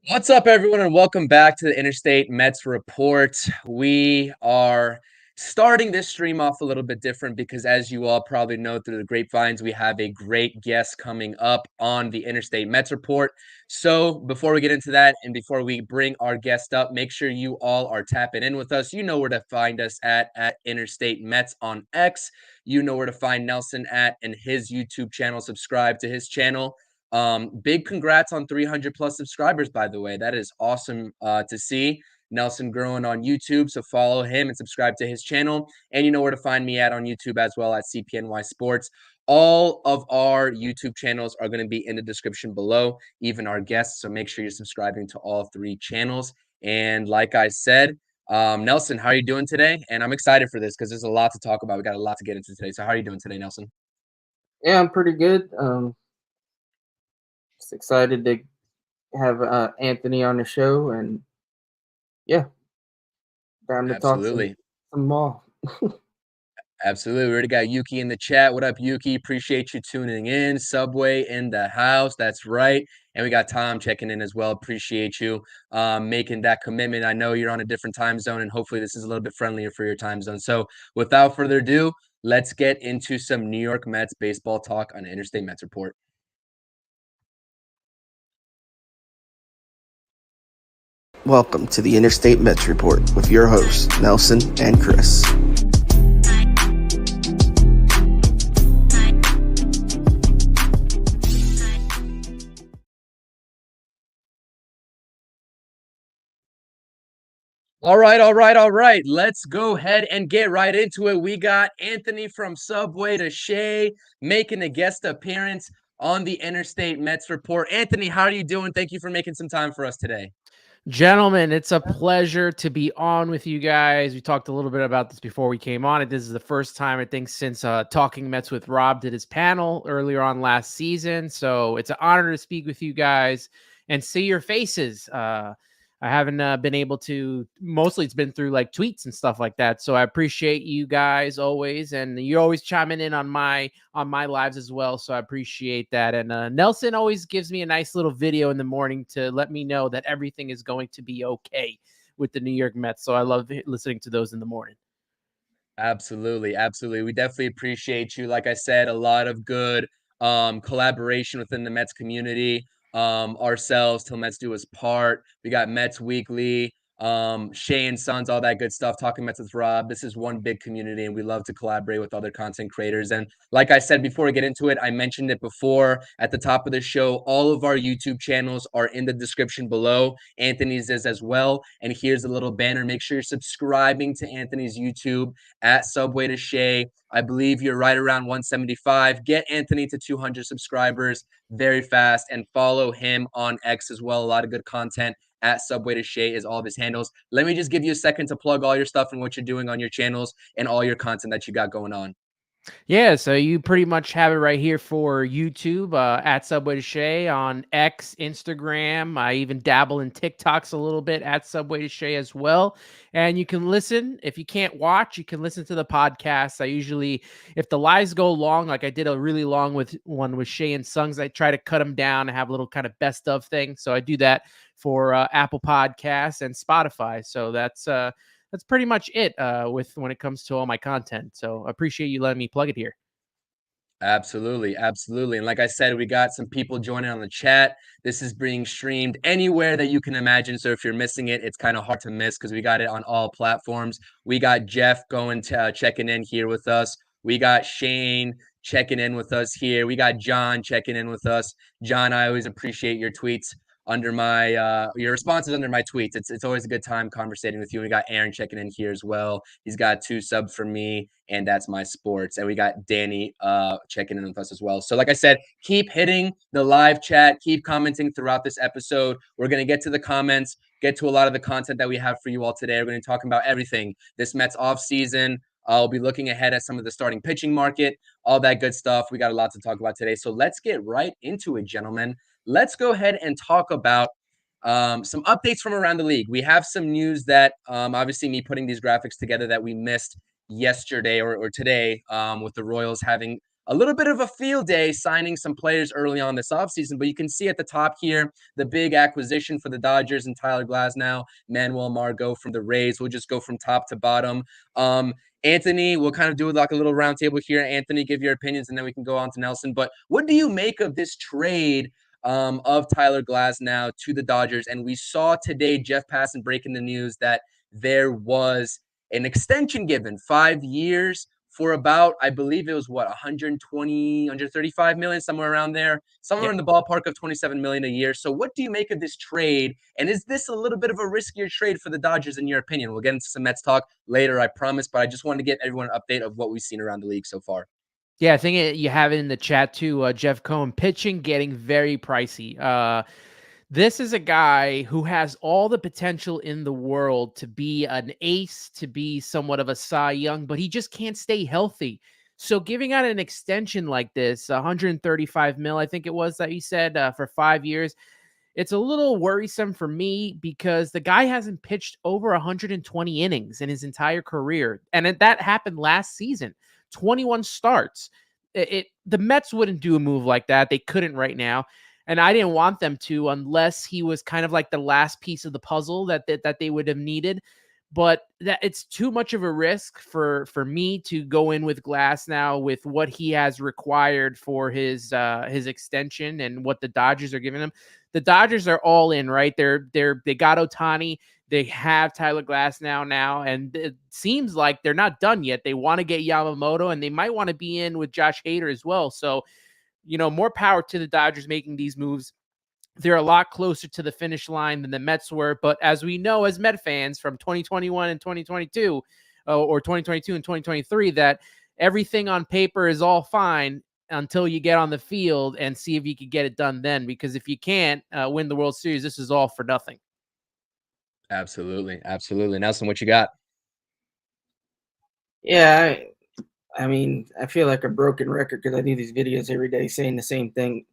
What's up, everyone, and welcome back to the Interstate Mets Report. We are starting this stream off a little bit different because, as you all probably know through the grapevines, we have a great guest coming up on the Interstate Mets Report. So before we get into that and before we bring our guest up, make sure you all are tapping in with us. You know where to find us at Interstate Mets on X. You know where to find Nelson at and his YouTube channel. Subscribe to his channel. Big congrats on 300 plus subscribers, by the way. That is awesome to see. Nelson growing on YouTube, so follow him and subscribe to his channel. And you know where to find me at on YouTube as well at CPNY Sports. All of our YouTube channels are going to be in the description below, even our guests. So make sure you're subscribing to all three channels. And like I said, Nelson, how are you doing today? And I'm excited for this because there's a lot to talk about. We got a lot to get into today. So how are you doing today, Nelson? Yeah, I'm pretty good. Just excited to have Anthony on the show, and yeah, down to talk Absolutely. some more. Absolutely. We already got Yuki in the chat. What up, Yuki? Appreciate you tuning in. Subway in the house. That's right. And we got Tom checking in as well. Appreciate you making that commitment. I know you're on a different time zone, and hopefully this is a little bit friendlier for your time zone. So without further ado, let's get into some New York Mets baseball talk on Interstate Mets Report. Welcome to the Interstate Mets Report with your hosts, Nelson and Chris. All right. Let's go ahead and get right into it. We got Anthony from Subway to Shea making a guest appearance on the Interstate Mets Report. Anthony, how are you doing? Thank you for making some time for us today. Gentlemen, it's a pleasure to be on with you guys. We talked a little bit about this before we came on. This is the first time, I think, since Talking Mets with Rob did his panel earlier on last season. So it's an honor to speak with you guys and see your faces. I haven't been able to, mostly it's been through like tweets and stuff like that. So I appreciate you guys always. And you're always chiming in on my lives as well. So I appreciate that. And Nelson always gives me a nice little video in the morning to let me know that everything is going to be okay with the New York Mets. So I love listening to those in the morning. Absolutely. We definitely appreciate you. Like I said, a lot of good collaboration within the Mets community. Ourselves, Till Mets Do Us Part. We got Mets Weekly, Shea and Sons, all that good stuff. Talking Mets with Rob. This is one big community, and we love to collaborate with other content creators. And like I said before we get into it, I mentioned it before at the top of the show. All of our YouTube channels are in the description below. Anthony's is as well. And here's a little banner. Make sure you're subscribing to Anthony's YouTube at Subway to Shea. I believe you're right around 175. Get Anthony to 200 subscribers very fast and follow him on X as well. A lot of good content at Subway to Shea is all of his handles. Let me just give you a second to plug all your stuff and what you're doing on your channels and all your content that you got going on. Yeah, so you pretty much have it right here for YouTube at Subway to Shea, on X, Instagram. I even dabble in TikToks a little bit at Subway to Shea as well. And you can listen. If you can't watch, you can listen to the podcast. I usually, if the lives go long, like I did a really long one with Shea and Sons, I try to cut them down and have a little kind of best of thing. So I do that for Apple Podcasts and Spotify. So that's pretty much it with when it comes to all my content. So I appreciate you letting me plug it here. Absolutely. And like I said, we got some people joining on the chat. This is being streamed anywhere that you can imagine. So if you're missing it, it's kind of hard to miss because we got it on all platforms. We got Jeff going to checking in here with us. We got Shane checking in with us here. We got John checking in with us. John, I always appreciate your tweets under my your responses under my tweets. It's always a good time conversating with you. We got Aaron checking in here as well. He's got 2 subs for me, and that's my sports. And we got Danny checking in with us as well. So like I said, keep hitting the live chat, keep commenting throughout this episode. We're gonna get to the comments, get to a lot of the content that we have for you all today. We're gonna be talking about everything. This Mets offseason. I'll be looking ahead at some of the starting pitching market, all that good stuff. We got a lot to talk about today. So let's get right into it, gentlemen. Let's go ahead and talk about some updates from around the league. We have some news that obviously me putting these graphics together that we missed yesterday or today with the Royals having a little bit of a field day signing some players early on this offseason. But you can see at the top here, the big acquisition for the Dodgers and Tyler Glasnow, Manuel Margot from the Rays. We'll just go from top to bottom. Anthony, we'll kind of do like a little roundtable here. Anthony, give your opinions, and then we can go on to Nelson. But what do you make of this trade of Tyler Glasnow to the Dodgers? And we saw today Jeff Passan breaking the news that there was an extension given, 5 years for about, I believe it was 120, 135 million, somewhere around there, somewhere in the ballpark of 27 million a year. So what do you make of this trade? And is this a little bit of a riskier trade for the Dodgers in your opinion? We'll get into some Mets talk later, I promise, but I just wanted to get everyone an update of what we've seen around the league so far. Yeah, I think you have it in the chat too. Jeff Cohen, pitching getting very pricey. This is a guy who has all the potential in the world to be an ace, to be somewhat of a Cy Young, but he just can't stay healthy. So giving out an extension like this, 135 mil, I think it was that you said, for 5 years, it's a little worrisome for me because the guy hasn't pitched over 120 innings in his entire career. And that happened last season, 21 starts. The Mets wouldn't do a move like that. They couldn't right now. And I didn't want them to unless he was kind of like the last piece of the puzzle that they would have needed. But that it's too much of a risk for me to go in with Glasnow with what he has required for his extension and what the Dodgers are giving him. The Dodgers are all in, right? They got Ohtani. They have Tyler Glasnow now, and it seems like they're not done yet. They want to get Yamamoto, and they might want to be in with Josh Hader as well. So, more power to the Dodgers making these moves. They're a lot closer to the finish line than the Mets were. But as we know, as Met fans from 2021 and 2022, or 2022 and 2023, that everything on paper is all fine until you get on the field and see if you can get it done then. Because if you can't win the World Series, this is all for nothing. Absolutely. Absolutely. Nelson, what you got? Yeah, I mean, I feel like a broken record because I do these videos every day saying the same thing.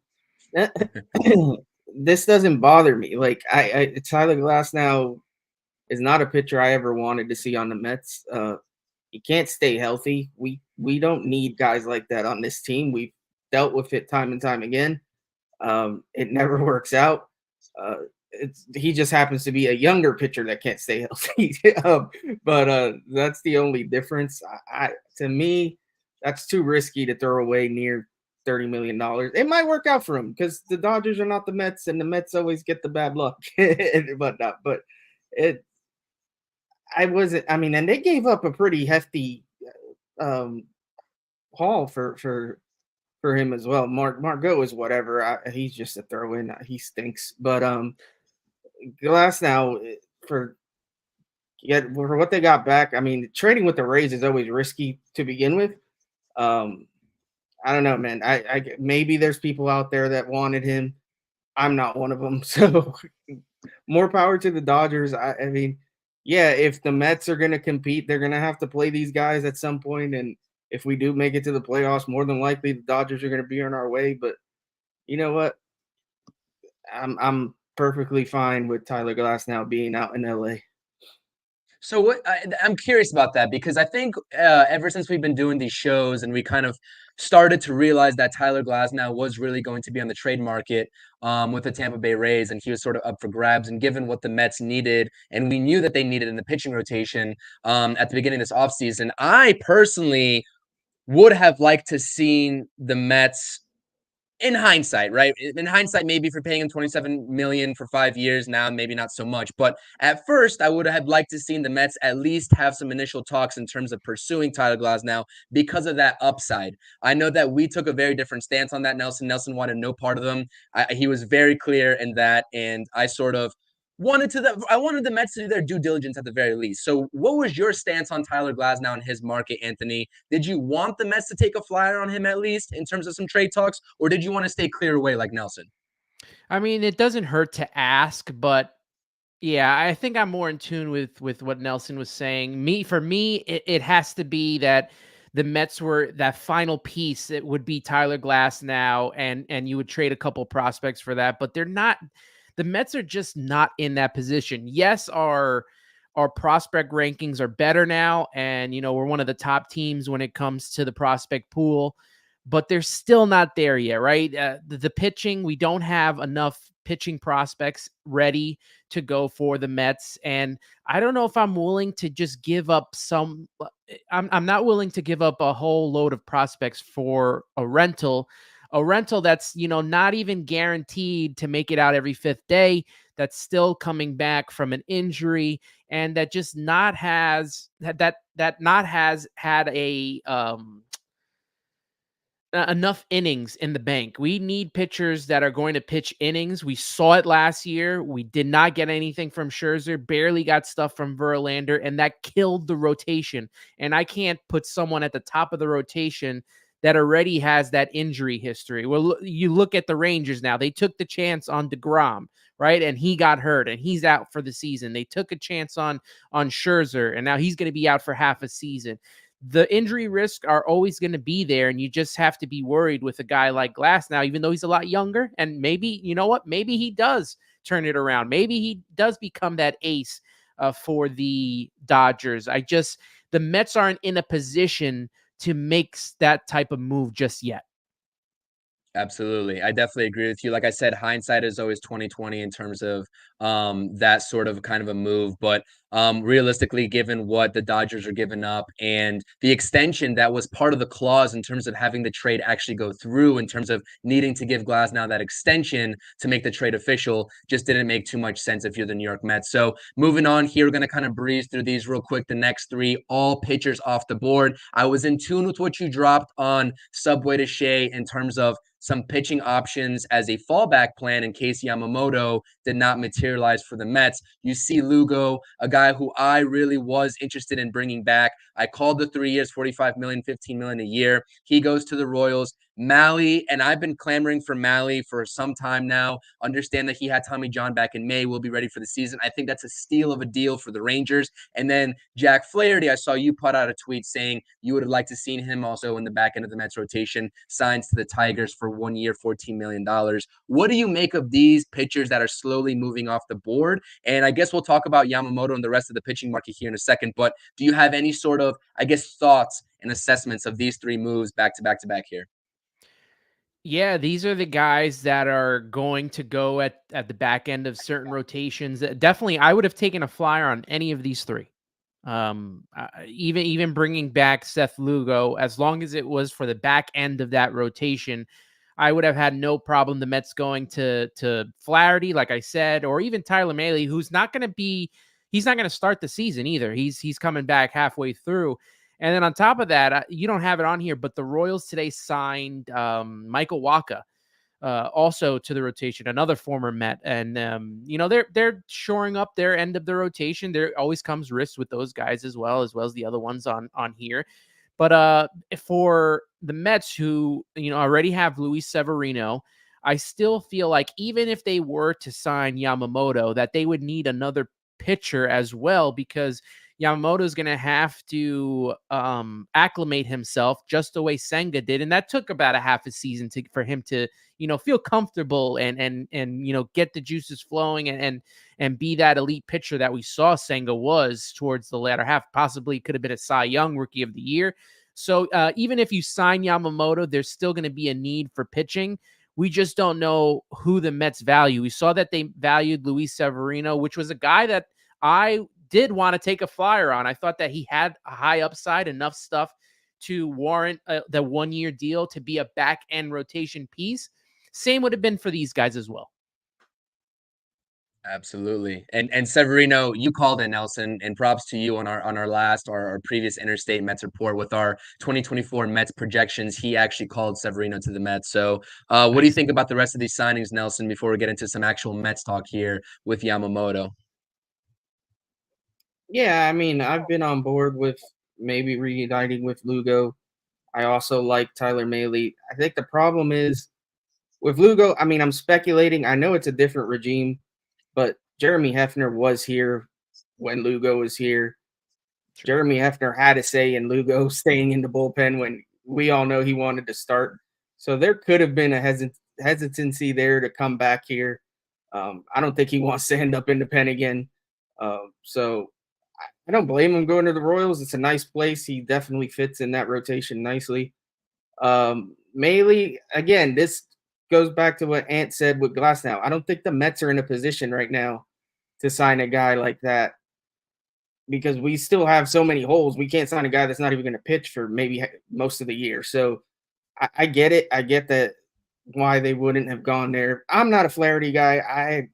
This doesn't bother me. Like Tyler Glasnow is not a pitcher I ever wanted to see on the Mets. He can't stay healthy. We don't need guys like that on this team. We've dealt with it time and time again. It never works out. He just happens to be a younger pitcher that can't stay healthy. But that's the only difference. To me, that's too risky to throw away near $30 million. It might work out for him because the Dodgers are not the Mets, and the Mets always get the bad luck and whatnot. But and they gave up a pretty hefty haul for him as well. Margot is whatever. He's just a throw-in. He stinks. But Glasnow for what they got back. I mean, trading with the Rays is always risky to begin with. I don't know, man. I maybe there's people out there that wanted him. I'm not one of them. So more power to the Dodgers. I mean, yeah, if the Mets are going to compete, they're going to have to play these guys at some point. And if we do make it to the playoffs, more than likely the Dodgers are going to be on our way. But you know what? I'm perfectly fine with Tyler Glasnow being out in LA. So I'm curious about that because I think ever since we've been doing these shows and we kind of started to realize that Tyler Glasnow was really going to be on the trade market with the Tampa Bay Rays, and he was sort of up for grabs. And given what the Mets needed, and we knew that they needed in the pitching rotation at the beginning of this offseason, I personally would have liked to seen the Mets. In hindsight, right? In hindsight, maybe for paying him $27 million for 5 years now, maybe not so much. But at first, I would have liked to seen the Mets at least have some initial talks in terms of pursuing Tyler Glasnow because of that upside. I know that we took a very different stance on that. Nelson wanted no part of them. He was very clear in that, and I sort of wanted the Mets to do their due diligence at the very least. So what was your stance on Tyler Glasnow and his market, Anthony? Did you want the Mets to take a flyer on him at least in terms of some trade talks, or did you want to stay clear away like Nelson? I mean, it doesn't hurt to ask, but yeah, I think I'm more in tune with what Nelson was saying. For me, it has to be that the Mets were that final piece. It would be Tyler Glasnow, and you would trade a couple prospects for that, but they're not. The Mets are just not in that position. Yes, our prospect rankings are better now, and we're one of the top teams when it comes to the prospect pool. but they're still not there yet, right? The pitching, we don't have enough pitching prospects ready to go for the Mets. And I don't know if I'm willing to just give up I'm not willing to give up a whole load of prospects for a rental that's, not even guaranteed to make it out every fifth day, that's still coming back from an injury, and that just not has had enough innings in the bank. We need pitchers that are going to pitch innings. We saw it last year. We did not get anything from Scherzer, barely got stuff from Verlander, and that killed the rotation. And I can't put someone at the top of the rotation that already has that injury history. Well, you look at the Rangers now. They took the chance on DeGrom, right? And he got hurt, and he's out for the season. They took a chance on Scherzer, and now he's going to be out for half a season. The injury risks are always going to be there, and you just have to be worried with a guy like Glass now, even though he's a lot younger. And maybe, you know what? Maybe he does turn it around. Maybe he does become that ace for the Dodgers. The Mets aren't in a position to make that type of move just yet. Absolutely. I definitely agree with you. Like I said, hindsight is always 2020 in terms of that sort of kind of a move. But realistically, given what the Dodgers are giving up and the extension that was part of the clause in terms of having the trade actually go through, in terms of needing to give Glasnow that extension to make the trade official, just didn't make too much sense if you're the New York Mets. So moving on here, we're going to kind of breeze through these real quick. The next three, all pitchers off the board. I was in tune with what you dropped on Subway To Shea in terms of some pitching options as a fallback plan in case Yamamoto did not materialize for the Mets. You see Lugo, a guy who I really was interested in bringing back. I called the 3 years, $45 million, $15 million a year. He goes to the Royals. Malley, and I've been clamoring for Malley for some time now. Understand that he had Tommy John back in May. Will be ready for the season. I think that's a steal of a deal for the Rangers. And then Jack Flaherty, I saw you put out a tweet saying you would have liked to seen him also in the back end of the Mets rotation, signs to the Tigers for 1 year, $14 million. What do you make of these pitchers that are slowly moving off the board? And I guess we'll talk about Yamamoto and the rest of the pitching market here in a second, but do you have any sort of, thoughts and assessments of these three moves back to back to back here? Yeah, these are the guys that are going to go at the back end of certain rotations. Definitely, I would have taken a flyer on any of these three. Even bringing back Seth Lugo, as long as it was for the back end of that rotation, I would have had no problem. The Mets going to Flaherty, like I said, or even Tyler Mahle, who's not going to start the season either. He's coming back halfway through. And then on top of that, you don't have it on here, but the Royals today signed Michael Wacha also to the rotation, another former Met. And, they're shoring up their end of the rotation. There always comes risk with those guys as well as the other ones on here. But for the Mets, who, already have Luis Severino, I still feel like even if they were to sign Yamamoto, that they would need another pitcher as well, because Yamamoto is going to have to acclimate himself just the way Senga did. And that took about a half a season for him to, feel comfortable and get the juices flowing and be that elite pitcher that we saw Senga was towards the latter half. Possibly could have been a Cy Young Rookie of the Year. So even if you sign Yamamoto, there's still going to be a need for pitching. We just don't know who the Mets value. We saw that they valued Luis Severino, which was a guy that I did want to take a flyer on. I thought that he had a high upside, enough stuff to warrant the 1 year deal to be a back end rotation piece. Same would have been for these guys as well. Absolutely. And Severino, you called it, Nelson, and props to you on our previous Interstate Mets report with our 2024 Mets projections. He actually called Severino to the Mets. So what do you think about the rest of these signings, Nelson, before we get into some actual Mets talk here with Yamamoto? Yeah, I mean, I've been on board with maybe reuniting with Lugo. I also like Tyler Mahle. I think the problem is with Lugo, I mean, I'm speculating. I know it's a different regime, but Jeremy Hefner was here when Lugo was here. Jeremy Hefner had a say in Lugo staying in the bullpen when we all know he wanted to start. So there could have been a hesitancy there to come back here. I don't think he wants to end up in the pen again. So I don't blame him going to the Royals. It's a nice place. He definitely fits in that rotation nicely. Mainly, again, this goes back to what Ant said with Glasnow. I don't think the Mets are in a position right now to sign a guy like that because we still have so many holes. We can't sign a guy that's not even going to pitch for maybe most of the year. So I get it. I get that why they wouldn't have gone there. I'm not a Flaherty guy.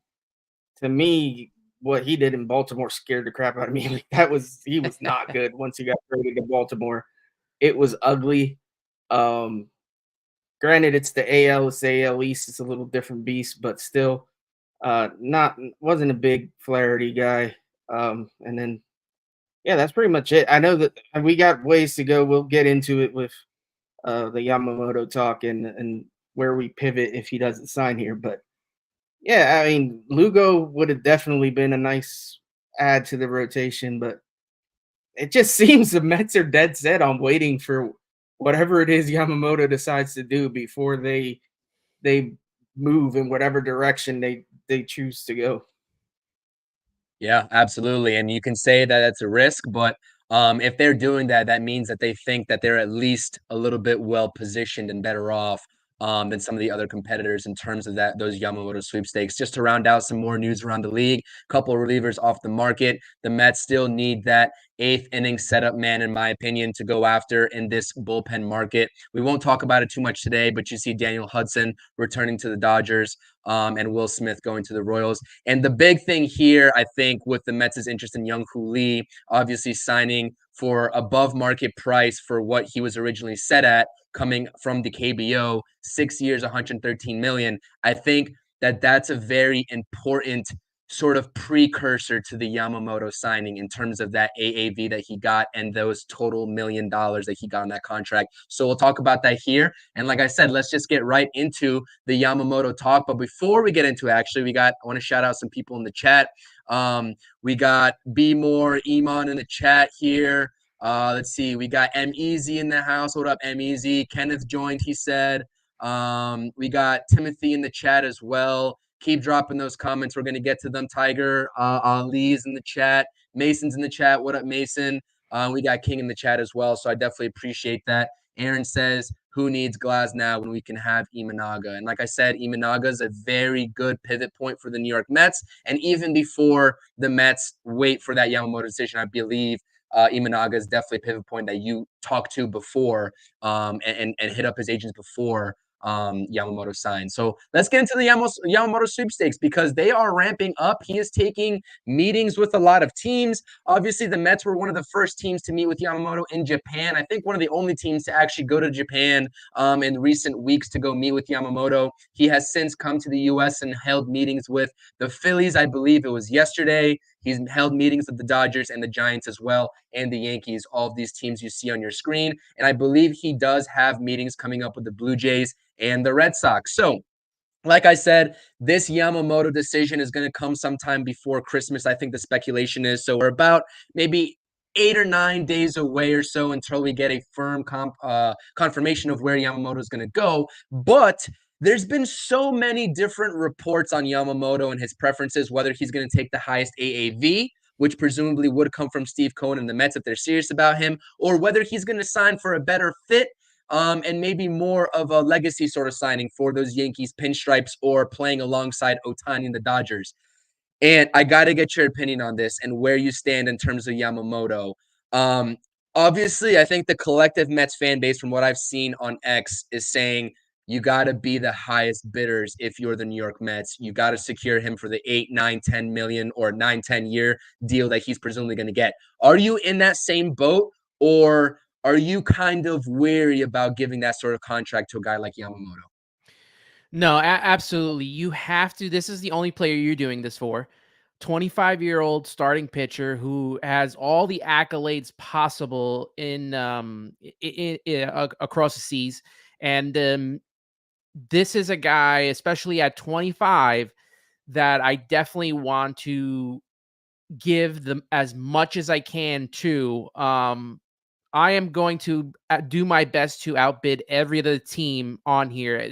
To me, what he did in Baltimore scared the crap out of me. He was not good once he got traded to Baltimore. It was ugly. Granted, it's the AL, it's the AL East, it's a little different beast, but still, wasn't a big Flaherty guy. And then, yeah, that's pretty much it. I know that we got ways to go. We'll get into it with the Yamamoto talk and where we pivot if he doesn't sign here. But yeah, I mean, Lugo would have definitely been a nice add to the rotation, but it just seems the Mets are dead set on waiting for whatever it is Yamamoto decides to do before they move in whatever direction they choose to go. Yeah, absolutely. And you can say that it's a risk, but if they're doing that, that means that they think that they're at least a little bit well positioned and better off than some of the other competitors in terms of those Yamamoto sweepstakes. Just to round out some more news around the league, a couple of relievers off the market. The Mets still need that eighth inning setup man, in my opinion, to go after in this bullpen market. We won't talk about it too much today, but you see Daniel Hudson returning to the Dodgers and Will Smith going to the Royals. And the big thing here, I think, with the Mets' interest in Young-Hoo Lee, obviously signing for above market price for what he was originally set at, coming from the KBO, 6 years, $113 million. I think that that's a very important sort of precursor to the Yamamoto signing in terms of that AAV that he got and those total $1 million that he got on that contract. So we'll talk about that here. And like I said, let's just get right into the Yamamoto talk. But before we get into it, actually, I want to shout out some people in the chat. We got B More, Iman in the chat here. Let's see. We got M Easy in the house. What up, M Easy? Kenneth joined, he said. We got Timothy in the chat as well. Keep dropping those comments. We're going to get to them. Tiger, Ali's in the chat. Mason's in the chat. What up, Mason? We got King in the chat as well. So I definitely appreciate that. Aaron says, who needs Glasnow when we can have Imanaga? And like I said, Imanaga is a very good pivot point for the New York Mets. And even before the Mets wait for that Yamamoto decision, I believe Imanaga is definitely a pivot point that you talked to before and hit up his agents before Yamamoto signed. So let's get into the Yamamoto sweepstakes because they are ramping up. He is taking meetings with a lot of teams. Obviously, the Mets were one of the first teams to meet with Yamamoto in Japan. I think one of the only teams to actually go to Japan in recent weeks to go meet with Yamamoto. He has since come to the U.S. and held meetings with the Phillies. I believe it was yesterday. He's held meetings with the Dodgers and the Giants as well, and the Yankees, all of these teams you see on your screen. And I believe he does have meetings coming up with the Blue Jays and the Red Sox. So, like I said, this Yamamoto decision is going to come sometime before Christmas, I think the speculation is. So we're about maybe 8 or 9 days away or so until we get a firm confirmation of where Yamamoto is going to go. But there's been so many different reports on Yamamoto and his preferences, whether he's going to take the highest AAV, which presumably would come from Steve Cohen and the Mets if they're serious about him, or whether he's going to sign for a better fit and maybe more of a legacy sort of signing for those Yankees pinstripes or playing alongside Ohtani and the Dodgers. And I got to get your opinion on this and where you stand in terms of Yamamoto. Obviously, I think the collective Mets fan base, from what I've seen on X, is saying you got to be the highest bidders if you're the New York Mets. You got to secure him for the 8, 9, 10 million or 9, 10 year deal that he's presumably going to get. Are you in that same boat, or are you kind of wary about giving that sort of contract to a guy like Yamamoto? No, absolutely. You have to. This is the only player you're doing this for. 25-year-old starting pitcher who has all the accolades possible in across the seas. And this is a guy, especially at 25, that I definitely want to give them as much as I can to. I am going to do my best to outbid every other team on here,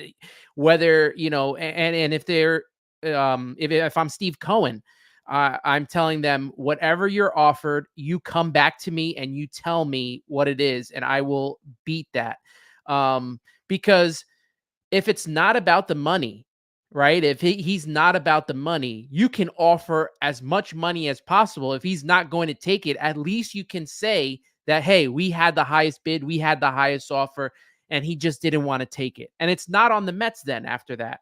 whether, and if they're, if I'm Steve Cohen, I'm telling them whatever you're offered, you come back to me and you tell me what it is, and I will beat that. Because if it's not about the money, right? If he's not about the money, you can offer as much money as possible. If he's not going to take it, at least you can say that, hey, we had the highest bid, we had the highest offer, and he just didn't want to take it. And it's not on the Mets then after that.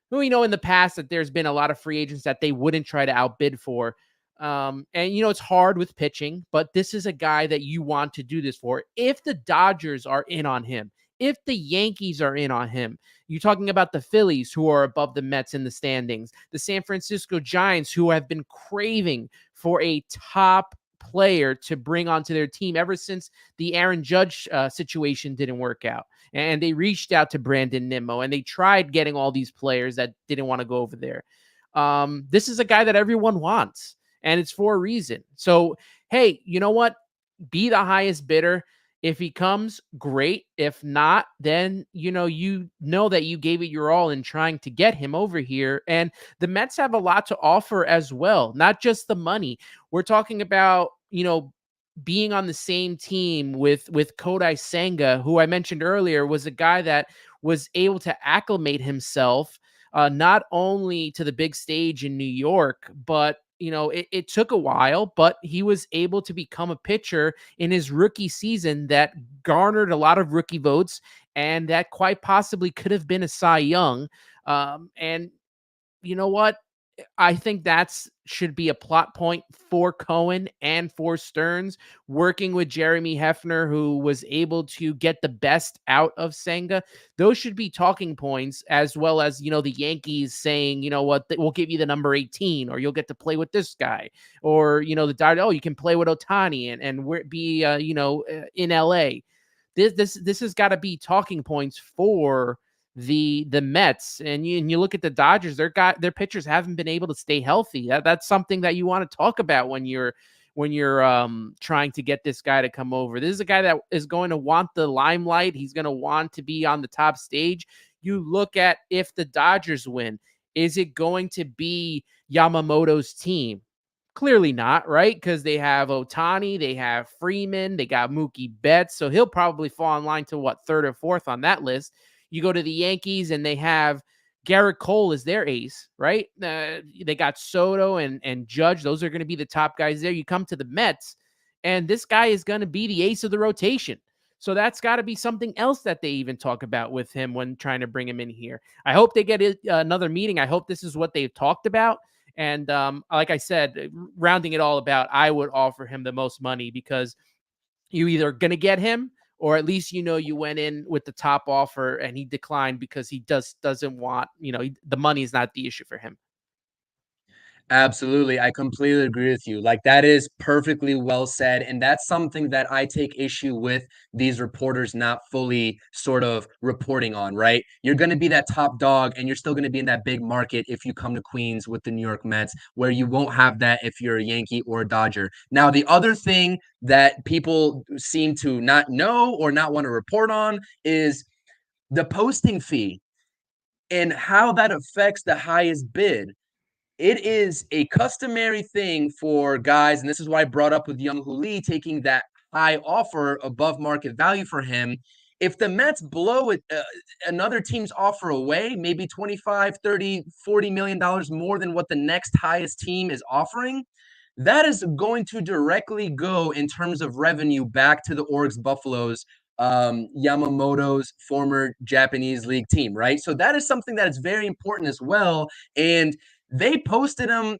We know in the past that there's been a lot of free agents that they wouldn't try to outbid for. And, it's hard with pitching, but this is a guy that you want to do this for. If the Dodgers are in on him, if the Yankees are in on him, you're talking about the Phillies, who are above the Mets in the standings, the San Francisco Giants, who have been craving for a top player to bring onto their team ever since the Aaron Judge situation didn't work out. And they reached out to Brandon Nimmo, and they tried getting all these players that didn't want to go over there. This is a guy that everyone wants, and it's for a reason. So, hey, you know what? Be the highest bidder. If he comes, great. If not, then, you know that you gave it your all in trying to get him over here. And the Mets have a lot to offer as well, not just the money. We're talking about, being on the same team with Kodai Senga, who I mentioned earlier was a guy that was able to acclimate himself not only to the big stage in New York, but it took a while, but he was able to become a pitcher in his rookie season that garnered a lot of rookie votes, and that quite possibly could have been a Cy Young. And you know what? I think should be a plot point for Cohen and for Stearns, working with Jeremy Hefner, who was able to get the best out of Senga. Those should be talking points, as well as, the Yankees saying, we'll give you the number 18, or you'll get to play with this guy, or, the Dodgers, you can play with Ohtani and be, in LA. This has got to be talking points for the Mets. And you look at the Dodgers, their pitchers haven't been able to stay healthy. That's something that you want to talk about when you're trying to get this guy to come over. This is a guy that is going to want the limelight. He's going to want to be on the top stage. You look at, if the Dodgers win, is it going to be Yamamoto's team? Clearly not, right? Because they have Ohtani, they have Freeman, they got Mookie Betts, so he'll probably fall in line to third or fourth on that list. You go to the Yankees and they have Garrett Cole as their ace, right? They got Soto and Judge. Those are going to be the top guys there. You come to the Mets, and this guy is going to be the ace of the rotation. So that's got to be something else that they even talk about with him when trying to bring him in here. I hope they get another meeting. I hope this is what they've talked about. And like I said, rounding it all about, I would offer him the most money, because you either going to get him, or at least, you went in with the top offer and he declined because he doesn't want, the money is not the issue for him. Absolutely. I completely agree with you. Like, that is perfectly well said. And that's something that I take issue with these reporters not fully sort of reporting on, right? You're going to be that top dog, and you're still going to be in that big market if you come to Queens with the New York Mets, where you won't have that if you're a Yankee or a Dodger. Now, the other thing that people seem to not know or not want to report on is the posting fee and how that affects the highest bid. It is a customary thing for guys, and this is why I brought up with Young Hoo Lee taking that high offer above market value for him. If the Mets blow it, another team's offer away, maybe 25, 30, $40 million more than what the next highest team is offering, that is going to directly go in terms of revenue back to the Oryx Buffaloes, Yamamoto's former Japanese league team, right? So that is something that is very important as well. And they posted him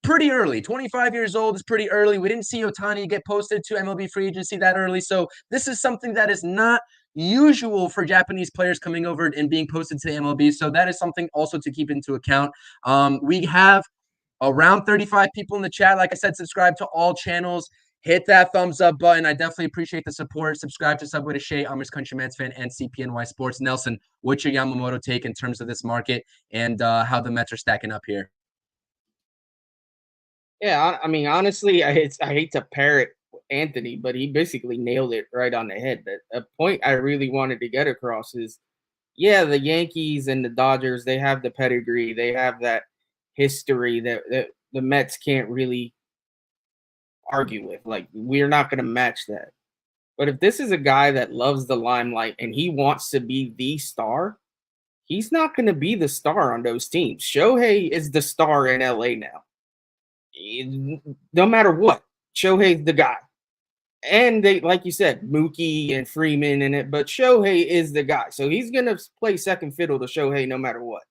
pretty early. 25 years old is pretty early. We didn't see Ohtani get posted to MLB free agency that early. So this is something that is not usual for Japanese players coming over and being posted to the MLB. So that is something also to keep into account. We have around 35 people in the chat. Like I said, subscribe to all channels. Hit that thumbs up button. I definitely appreciate the support. Subscribe to Subway To Shea, Amish Country Mets fan, and CPNY Sports. Nelson, what's your Yamamoto take in terms of this market and how the Mets are stacking up here? Yeah, I mean, honestly, I hate to parrot Anthony, but he basically nailed it right on the head. The point I really wanted to get across is, yeah, the Yankees and the Dodgers, they have the pedigree. They have that history that the Mets can't really argue with. Like, we're not going to match that. But if this is a guy that loves the limelight and he wants to be the star, he's not going to be the star on those teams. Shohei is the star in LA now. No matter what, Shohei's the guy. And they, like you said, Mookie and Freeman in it, but Shohei is the guy. So he's going to play second fiddle to Shohei no matter what.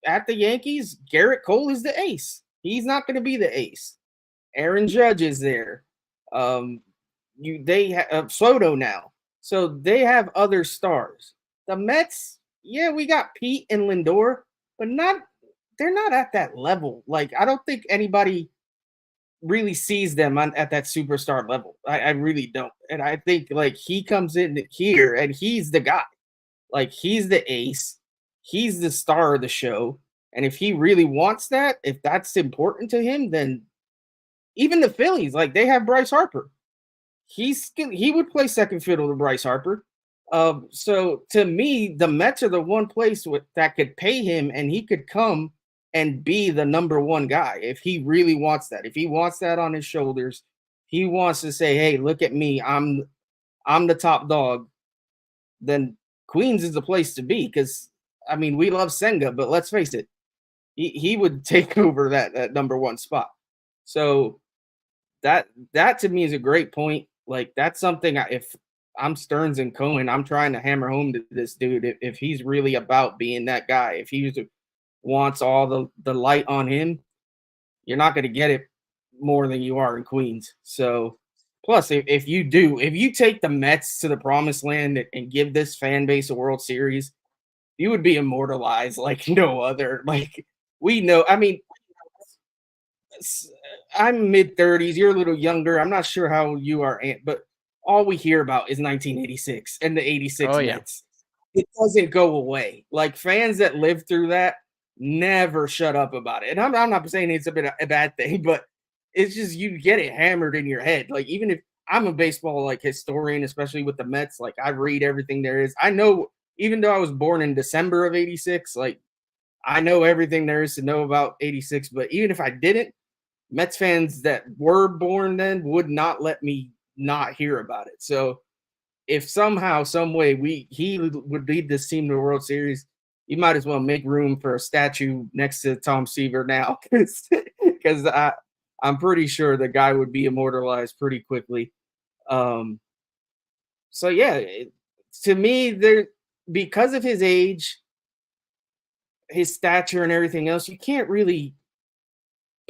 At the Yankees, Garrett Cole is the ace. He's not going to be the ace. Aaron Judge is there. They have Soto now. So they have other stars. The Mets, yeah, we got Pete and Lindor, but they're not at that level. Like, I don't think anybody really sees them at that superstar level. I really don't. And I think, like, he comes in here and he's the guy. Like, he's the ace. He's the star of the show. And if he really wants that, if that's important to him, then even the Phillies, like, they have Bryce Harper. He would play second fiddle to Bryce Harper. So to me, the Mets are the one place that could pay him, and he could come and be the number one guy if he really wants that. If he wants that on his shoulders, he wants to say, "Hey, look at me, I'm the top dog." Then Queens is the place to be, because I mean, we love Senga, but let's face it, he would take over that number one spot. So that to me is a great point. Like, that's something if I'm Stearns and Cohen, I'm trying to hammer home to this dude. If he's really about being that guy, if he wants all the light on him, you're not going to get it more than you are in Queens. So plus, if you take the Mets to the promised land and give this fan base a World Series, you would be immortalized like no other. Like, we know, I mean, I'm mid-30s. You're a little younger. I'm not sure how you are, but all we hear about is 1986 and the 86 Mets. It doesn't go away. Like, fans that live through that never shut up about it. And I'm not saying it's a bad thing, but it's just you get it hammered in your head. Like, even if I'm a baseball like historian, especially with the Mets, like, I read everything there is. I know, even though I was born in December of 86, like, I know everything there is to know about 86. But even if I didn't, Mets fans that were born then would not let me not hear about it. So if somehow, some way he would lead this team to the World Series, you might as well make room for a statue next to Tom Seaver now, because I'm pretty sure the guy would be immortalized pretty quickly. So yeah, to me, because of his age, his stature, and everything else, you can't really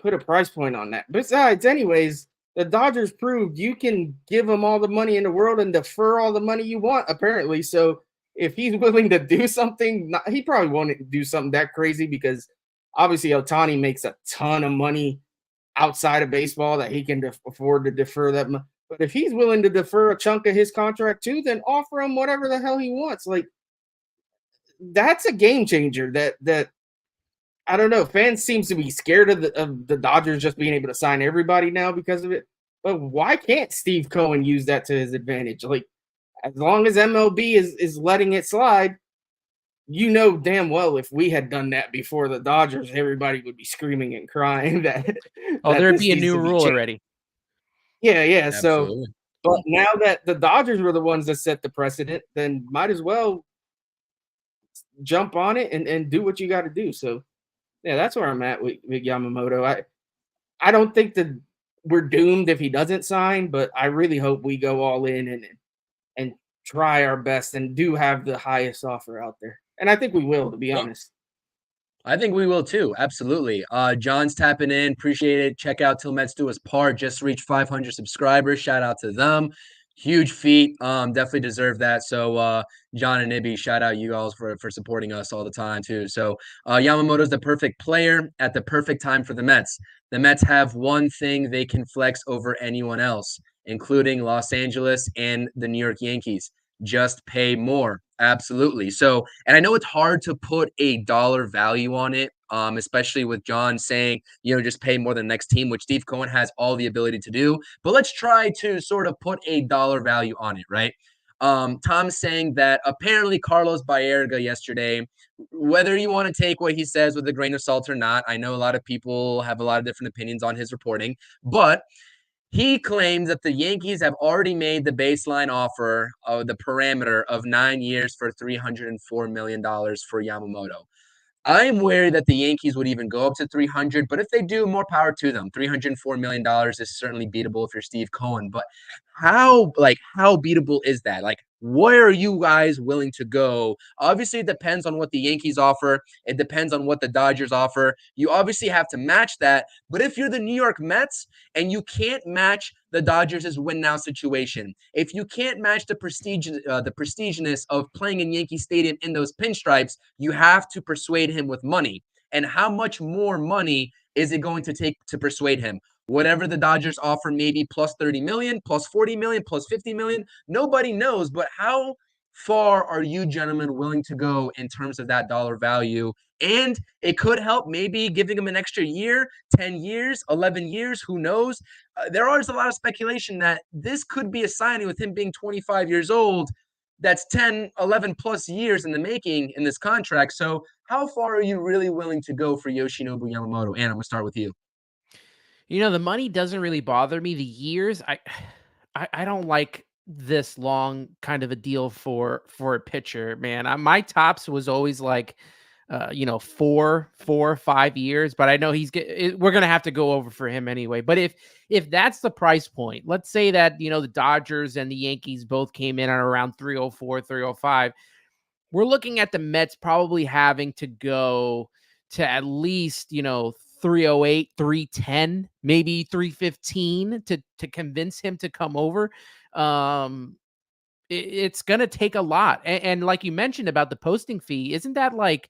put a price point on that. Besides, anyways, the Dodgers proved you can give them all the money in the world and defer all the money you want, apparently. So if he's willing to do something, he probably won't do something that crazy, because obviously Ohtani makes a ton of money outside of baseball that he can afford to defer that. But if he's willing to defer a chunk of his contract too, then offer him whatever the hell he wants. Like, that's a game changer that I don't know. Fans seems to be scared of the Dodgers just being able to sign everybody now because of it. But why can't Steve Cohen use that to his advantage? Like, as long as MLB is letting it slide, you know damn well if we had done that before the Dodgers, everybody would be screaming and crying that. There'd be a new rule already. Yeah. Absolutely. So, but now that the Dodgers were the ones that set the precedent, then might as well jump on it and do what you got to do. So, yeah, that's where I'm at with Yamamoto. I don't think that we're doomed if he doesn't sign, but I really hope we go all in and try our best and do have the highest offer out there. And I think we will, to be honest. I think we will too. Absolutely. John's tapping in. Appreciate it. Check out Till Mets Do Us Part. Just reached 500 subscribers. Shout out to them. Huge feat. Definitely deserve that. So John and Ibby, shout out you guys for supporting us all the time too. So Yamamoto's the perfect player at the perfect time for the Mets. The Mets have one thing they can flex over anyone else, including Los Angeles and the New York Yankees. Just pay more. Absolutely. So, and I know it's hard to put a dollar value on it, especially with John saying, just pay more than the next team, which Steve Cohen has all the ability to do. But let's try to sort of put a dollar value on it, right? Tom's saying that apparently Carlos Baerga yesterday, whether you want to take what he says with a grain of salt or not, I know a lot of people have a lot of different opinions on his reporting, but He claims that the Yankees have already made the baseline offer of the parameter of 9 years for $304 million for Yamamoto. I'm wary that the Yankees would even go up to 300, but if they do, more power to them. $304 million is certainly beatable if you're Steve Cohen, but how beatable is that? Like, where are you guys willing to go? Obviously, it depends on what the Yankees offer. It depends on what the Dodgers offer. You obviously have to match that, but if you're the New York Mets and you can't match the Dodgers' win now situation, if you can't match the prestiginess of playing in Yankee Stadium in those pinstripes, you have to persuade him with money. And how much more money is it going to take to persuade him? Whatever the Dodgers offer, maybe plus 30 million, plus 40 million, plus 50 million. Nobody knows, but how far are you gentlemen willing to go in terms of that dollar value? And it could help maybe giving him an extra year, 10 years, 11 years, who knows? There is a lot of speculation that this could be a signing with him being 25 years old. That's 10, 11 plus years in the making in this contract. So how far are you really willing to go for Yoshinobu Yamamoto? And I'm going to start with you. The money doesn't really bother me. The years, I don't like this long kind of a deal for a pitcher, man. My tops was always like, 4 or 5 years, but I know we're going to have to go over for him anyway. But if that's the price point, let's say that, the Dodgers and the Yankees both came in at around 304, 305. We're looking at the Mets probably having to go to at least, 308, 310, maybe 315 to convince him to come over. It's going to take a lot. And like you mentioned about the posting fee, isn't that like,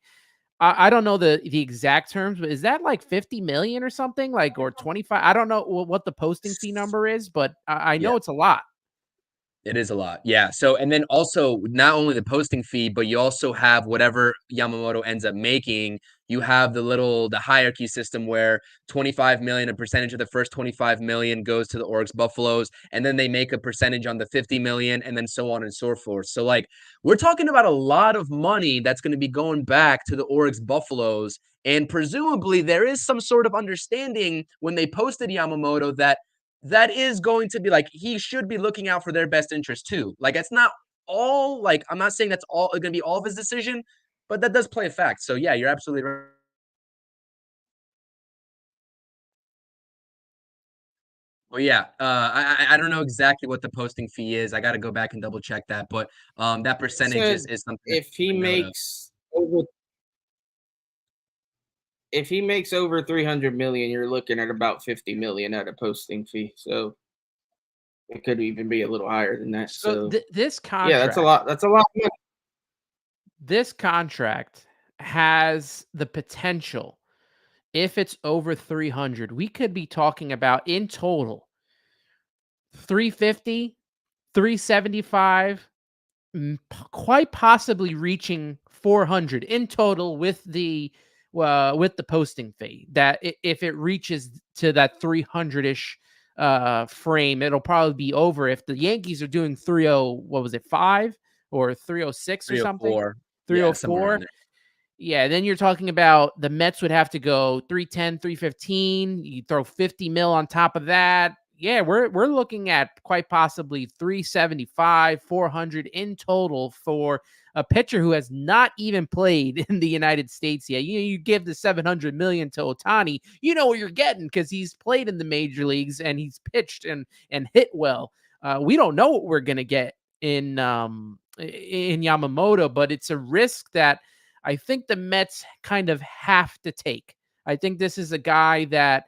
I don't know the exact terms, but is that like 50 million or something, like, or 25? I don't know what the posting fee number is, but I know it's a lot. It is a lot. Yeah. So, and then also not only the posting fee, but you also have whatever Yamamoto ends up making. You have the hierarchy system where 25 million, a percentage of the first 25 million goes to the Oryx Buffaloes, and then they make a percentage on the 50 million, and then so on and so forth. So, like, we're talking about a lot of money that's going to be going back to the Oryx Buffaloes. And presumably there is some sort of understanding when they posted Yamamoto that is going to be like, he should be looking out for their best interest too. Like, it's not all, like, I'm not saying that's all going to be all of his decision, but that does play a fact. So yeah, you're absolutely right. Well, yeah, I don't know exactly what the posting fee is. I got to go back and double check that, but that percentage is something. If he makes over 300 million, you're looking at about 50 million at a posting fee. So it could even be a little higher than that. So this contract, yeah, that's a lot. That's a lot. This contract has the potential, if it's over 300, we could be talking about in total 350, 375, quite possibly reaching 400 in total with the posting fee. That if it reaches to that 300-ish frame, it'll probably be over. If the Yankees are doing 5 or 306 or something, 304. Yeah, then you're talking about the Mets would have to go 310, 315. You throw 50 mil on top of that. Yeah, we're looking at quite possibly 375, 400 in total for a pitcher who has not even played in the United States yet. You give the 700 million to Ohtani, you know what you're getting because he's played in the major leagues and he's pitched and hit well. We don't know what we're gonna get in Yamamoto, but it's a risk that I think the Mets kind of have to take. I think this is a guy that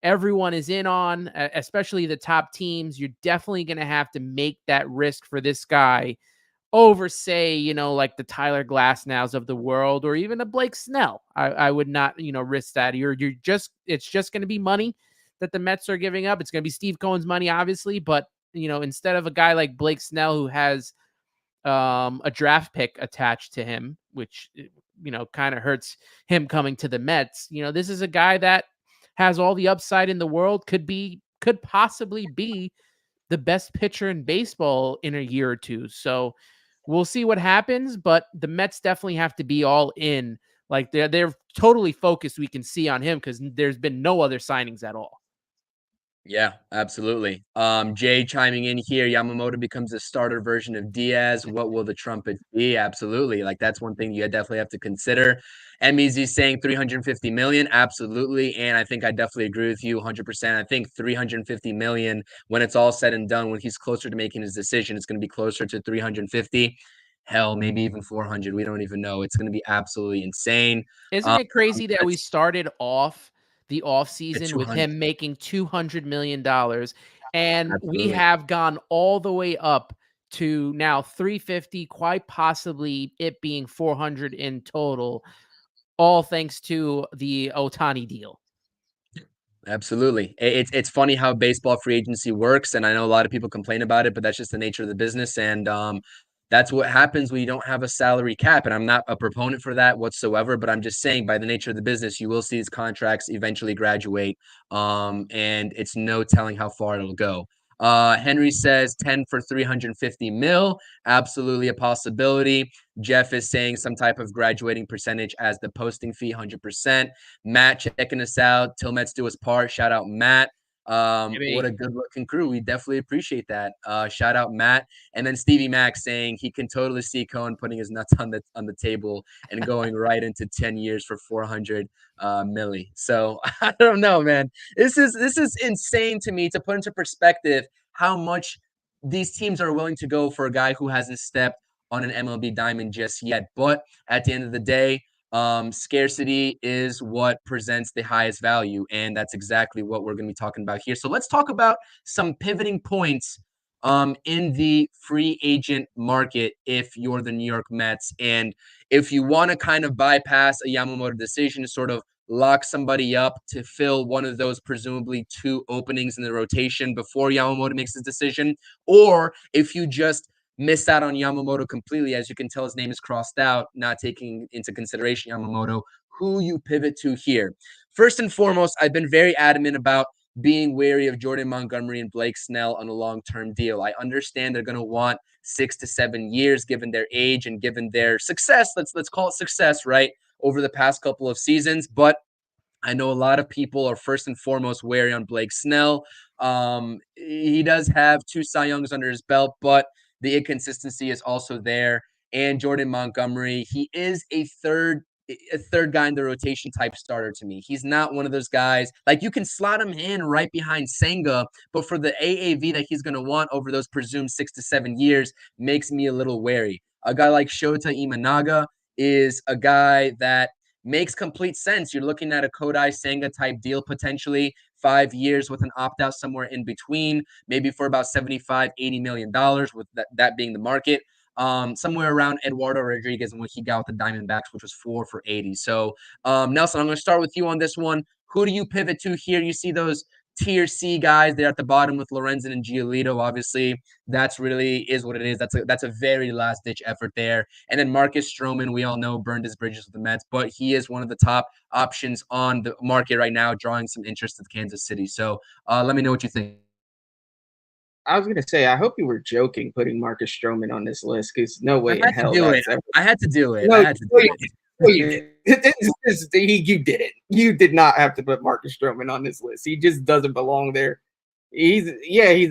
everyone is in on, especially the top teams. You're definitely going to have to make that risk for this guy over, say, like the Tyler Glasnows of the world, or even a Blake Snell. I would not, risk that. It's just going to be money that the Mets are giving up. It's going to be Steve Cohen's money, obviously, but instead of a guy like Blake Snell who has a draft pick attached to him, which kind of hurts him coming to the Mets. This is a guy that has all the upside in the world, could possibly be the best pitcher in baseball in a year or two. So we'll see what happens, but the Mets definitely have to be all in. Like they're totally focused. We can see on him because there's been no other signings at all. Yeah, absolutely. Jay chiming in here. Yamamoto becomes a starter version of Diaz. What will the trumpet be? Absolutely. Like that's one thing you definitely have to consider. MEZ saying 350 million. Absolutely. And I think I definitely agree with you 100%. I think 350 million, when it's all said and done, when he's closer to making his decision, it's going to be closer to 350. Hell, maybe even 400. We don't even know. It's going to be absolutely insane. Isn't it crazy that we That's started off the at offseason with 200. him making $200 million, and we Absolutely. have gone all the way up to now 350, quite possibly it being 400 in total, all thanks to the Ohtani deal. Absolutely. It's funny how baseball free agency works, and I know a lot of people complain about it, but that's just the nature of the business, and that's what happens when you don't have a salary cap. And I'm not a proponent for that whatsoever, but I'm just saying by the nature of the business, you will see these contracts eventually graduate, and it's no telling how far it'll go. Henry says 10 for 350 mil, absolutely a possibility. Jeff is saying some type of graduating percentage as the posting fee, 100%. Matt checking us out. Till Mets do us part. Shout out Matt. What a good looking crew. We definitely appreciate that. Shout out Matt. And then Stevie Mack saying he can totally see Cohen putting his nuts on the table and going right into 10 years for 400 milli. So I don't know, man. This is insane to me to put into perspective how much these teams are willing to go for a guy who hasn't stepped on an MLB diamond just yet. But at the end of the day, scarcity is what presents the highest value, and that's exactly what we're going to be talking about here. So let's talk about some pivoting points in the free agent market if you're the New York Mets, and if you want to kind of bypass a Yamamoto decision, sort of lock somebody up to fill one of those presumably two openings in the rotation before Yamamoto makes his decision, or if you just miss out on Yamamoto completely. As you can tell, his name is crossed out, not taking into consideration Yamamoto. Who you pivot to here? First and foremost, I've been very adamant about being wary of Jordan Montgomery and Blake Snell on a long-term deal. I understand they're going to want 6 to 7 years given their age and given their success. Let's call it success, right? Over the past couple of seasons, but I know a lot of people are first and foremost wary on Blake Snell. He does have 2 Cy Youngs under his belt, but the inconsistency is also there. And Jordan Montgomery, he is a third guy in the rotation type starter to me. He's not one of those guys like you can slot him in right behind Senga, but for the AAV that he's going to want over those presumed 6 to 7 years makes me a little wary. A guy like Shota Imanaga is a guy that makes complete sense. You're looking at a Kodai Senga type deal, potentially 5 years with an opt-out somewhere in between, maybe for about $75-80 million, with that being the market. Somewhere around Eduardo Rodriguez and what he got with the Diamondbacks, which was 4 for 80. So, Nelson, I'm going to start with you on this one. Who do you pivot to here? You see those tier C guys there at the bottom with Lorenzen and Giolito. Obviously, that's really is what it is. That's a very last ditch effort there. And then Marcus Stroman, we all know, burned his bridges with the Mets, but he is one of the top options on the market right now, drawing some interest in Kansas City. So let me know what you think. I was gonna say, I hope you were joking putting Marcus Stroman on this list because no way in hell that's ever. I had to do it. No, I had to do it. You didn't. You did not have to put Marcus Stroman on this list. He just doesn't belong there. He's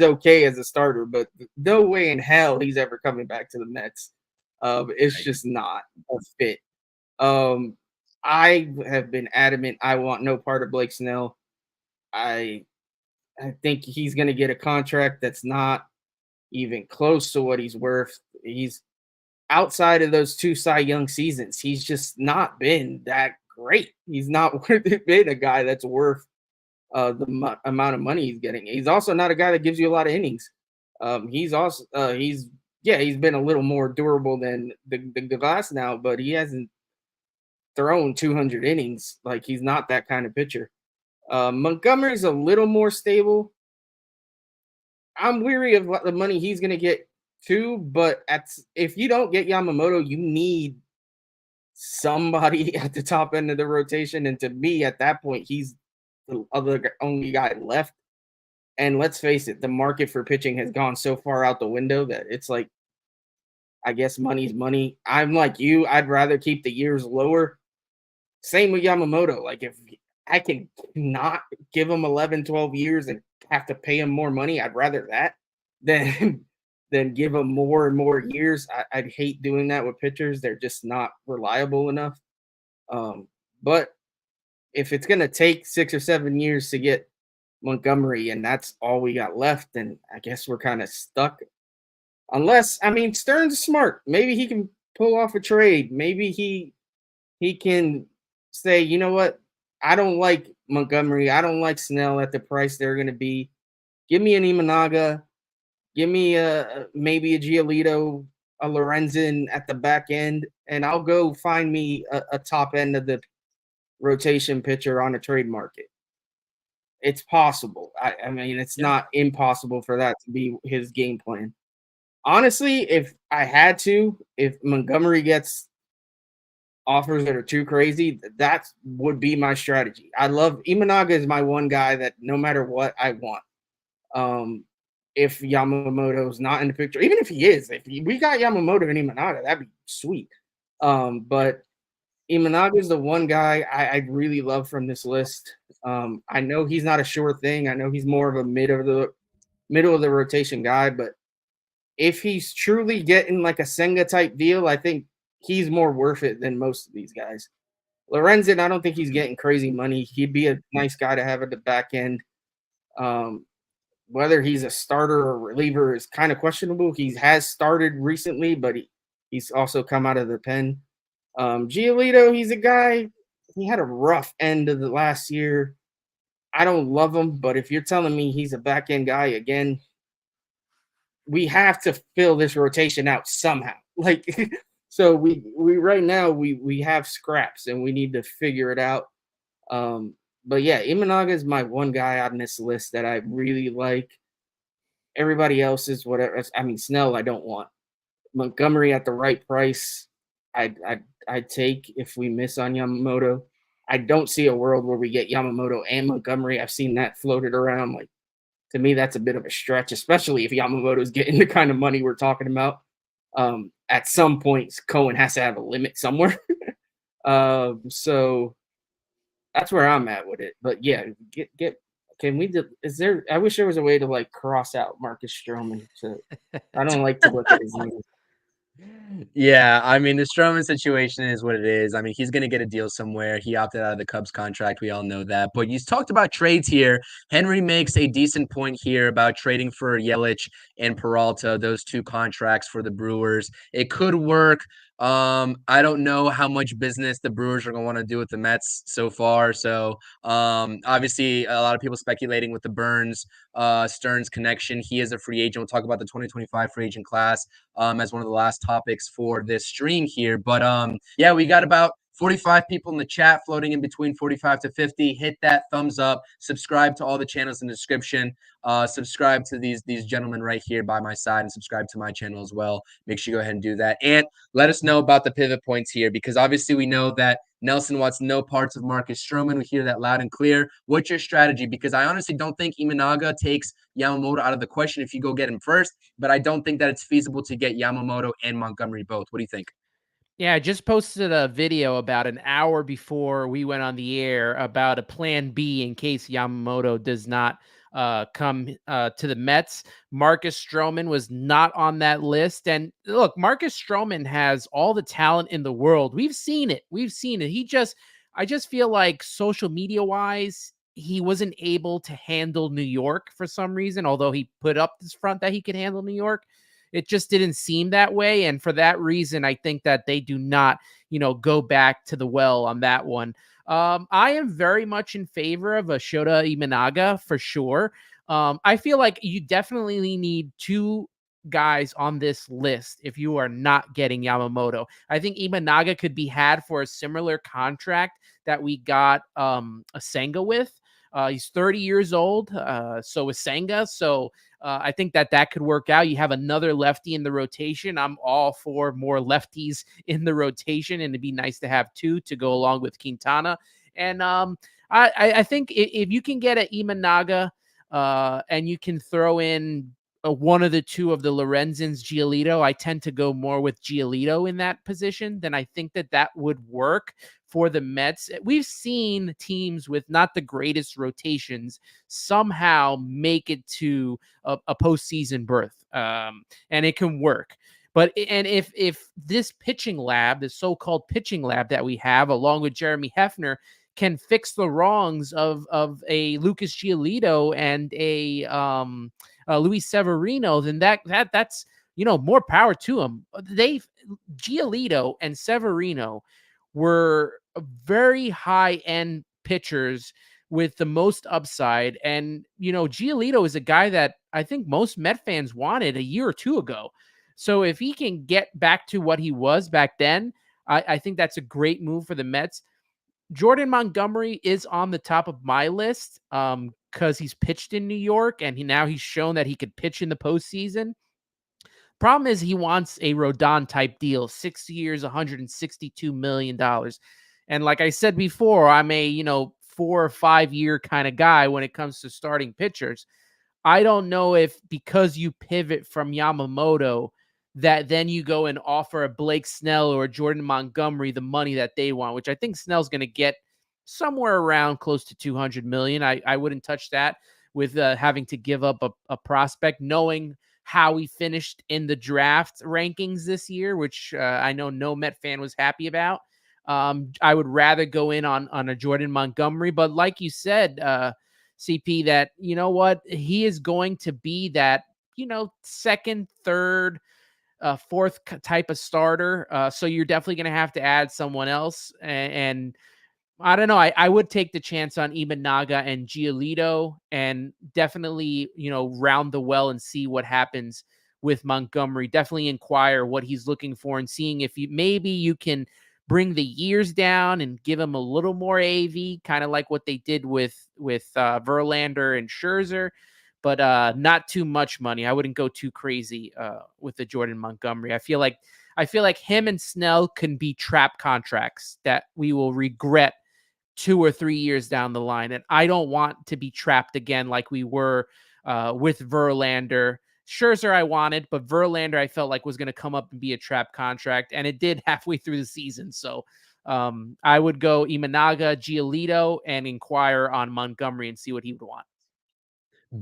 okay as a starter, but no way in hell he's ever coming back to the Mets. It's just not a fit. I have been adamant. I want no part of Blake Snell. I think he's going to get a contract that's not even close to what he's worth. He's outside of those 2 Cy Young seasons. He's just not been that great. He's not been a guy that's worth the amount of money he's getting. He's also not a guy that gives you a lot of innings. He's been a little more durable than the glass now, but he hasn't thrown 200 innings. Like, he's not that kind of pitcher. Montgomery's a little more stable. I'm weary of what the money he's going to get too, but if you don't get Yamamoto, you need somebody at the top end of the rotation. And to me, at that point, he's the only guy left. And let's face it, the market for pitching has gone so far out the window that it's like, I guess money's money. I'm like you. I'd rather keep the years lower. Same with Yamamoto. Like, if I can not give him 11, 12 years and have to pay him more money. I'd rather that than than give him more and more years. I'd hate doing that with pitchers. They're just not reliable enough. But if it's going to take 6 or 7 years to get Montgomery and that's all we got left, then I guess we're kind of stuck. Unless, I mean, Stearns is smart. Maybe he can pull off a trade. Maybe he can say, you know what? I don't like Montgomery. I don't like Snell at the price they're going to be. Give me an Imanaga. Give me maybe a Giolito, a Lorenzen at the back end, and I'll go find me a top end of the rotation pitcher on a trade market. It's possible. I mean, it's not impossible for that to be his game plan. Honestly, if I had to, if Montgomery gets offers that are too crazy, that would be my strategy. I love Imanaga is my one guy that no matter what I want. If Yamamoto's not in the picture, even if he is, we got Yamamoto and Imanaga, that'd be sweet. But Imanaga is the one guy I really love from this list. I know he's not a sure thing. I know he's more of a middle of the rotation guy, but if he's truly getting like a Senga type deal, I think he's more worth it than most of these guys. Lorenzen, I don't think he's getting crazy money. He'd be a nice guy to have at the back end. Whether he's a starter or reliever is kind of questionable. He has started recently, but he's also come out of the pen. Giolito, he's a guy, he had a rough end of the last year. I don't love him, but if you're telling me he's a back-end guy again, we have to fill this rotation out somehow. Like, so we right now we have scraps and we need to figure it out. But yeah, Imanaga is my one guy on this list that I really like. Everybody else is whatever. I mean, Snell, I don't want. Montgomery at the right price, I'd take if we miss on Yamamoto. I don't see a world where we get Yamamoto and Montgomery. I've seen that floated around. Like, to me, that's a bit of a stretch, especially if Yamamoto's getting the kind of money we're talking about. At some point, Cohen has to have a limit somewhere. So that's where I'm at with it. But yeah, can we is there I wish there was a way to like cross out Marcus Stroman. I don't like to look at his name. Yeah, I mean, the Stroman situation is what it is. I mean, he's going to get a deal somewhere. He opted out of the Cubs contract. We all know that. But you talked about trades here. Henry makes a decent point here about trading for Yelich and Peralta, those two contracts for the Brewers. It could work. I don't know how much business the Brewers are going to want to do with the Mets so far. So, obviously, a lot of people speculating with the Burns Stearns connection. He is a free agent. We'll talk about the 2025 free agent class as one of the last topics for this stream here. But yeah, we got about 45 people in the chat, floating in between 45 to 50. Hit that thumbs up. Subscribe to all the channels in the description. Subscribe to these gentlemen right here by my side, and subscribe to my channel as well. Make sure you go ahead and do that. And let us know about the pivot points here, because obviously we know that Nelson wants no parts of Marcus Stroman. We hear that loud and clear. What's your strategy? Because I honestly don't think Imanaga takes Yamamoto out of the question if you go get him first, but I don't think that it's feasible to get Yamamoto and Montgomery both. What do you think? Yeah, I just posted a video about an hour before we went on the air about a plan B in case Yamamoto does not come to the Mets. Marcus Stroman was not on that list. And look, Marcus Stroman has all the talent in the world. We've seen it. I just feel like social media wise, he wasn't able to handle New York for some reason, although he put up this front that he could handle New York. It just didn't seem that way. And for that reason, I think that they do not, go back to the well on that one. I am very much in favor of a Shota Imanaga for sure. I feel like you definitely need two guys on this list if you are not getting Yamamoto. I think Imanaga could be had for a similar contract that we got a Senga with. He's 30 years old, so is Senga. So I think that could work out. You have another lefty in the rotation. I'm all for more lefties in the rotation, and it'd be nice to have two to go along with Quintana. And I think if you can get an Imanaga and you can throw in one of the two of the Lorenzens, Giolito, I tend to go more with Giolito in that position. Then I think that would work for the Mets. We've seen teams with not the greatest rotations somehow make it to a postseason berth, and it can work. But if this pitching lab, the so-called pitching lab that we have, along with Jeremy Hefner, can fix the wrongs of a Lucas Giolito and a Luis Severino, then that's more power to them. Giolito and Severino were very high-end pitchers with the most upside. And, Giolito is a guy that I think most Met fans wanted a year or two ago. So if he can get back to what he was back then, I think that's a great move for the Mets. Jordan Montgomery is on the top of my list because he's pitched in New York, and now he's shown that he could pitch in the postseason. Problem is he wants a Rodon type deal, 6 years, $162 million. And like I said before, I'm a 4 or 5 year kind of guy when it comes to starting pitchers. I don't know if because you pivot from Yamamoto that then you go and offer a Blake Snell or a Jordan Montgomery the money that they want, which I think Snell's going to get somewhere around close to $200 million. I wouldn't touch that with having to give up a prospect, knowing how he finished in the draft rankings this year, which I know no Met fan was happy about. I would rather go in on a Jordan Montgomery, but like you said, CP, that, he is going to be that, second, third, fourth type of starter. So you're definitely going to have to add someone else. And I don't know. I would take the chance on Imanaga and Giolito and definitely, round the well and see what happens with Montgomery. Definitely inquire what he's looking for and seeing if maybe you can bring the years down and give him a little more AV, kind of like what they did with Verlander and Scherzer, but not too much money. I wouldn't go too crazy with the Jordan Montgomery. I feel like him and Snell can be trap contracts that we will regret 2 or 3 years down the line. And I don't want to be trapped again like we were with Verlander. Scherzer I wanted, but Verlander I felt like was going to come up and be a trap contract, and it did halfway through the season. So I would go Imanaga, Giolito, and inquire on Montgomery and see what he would want.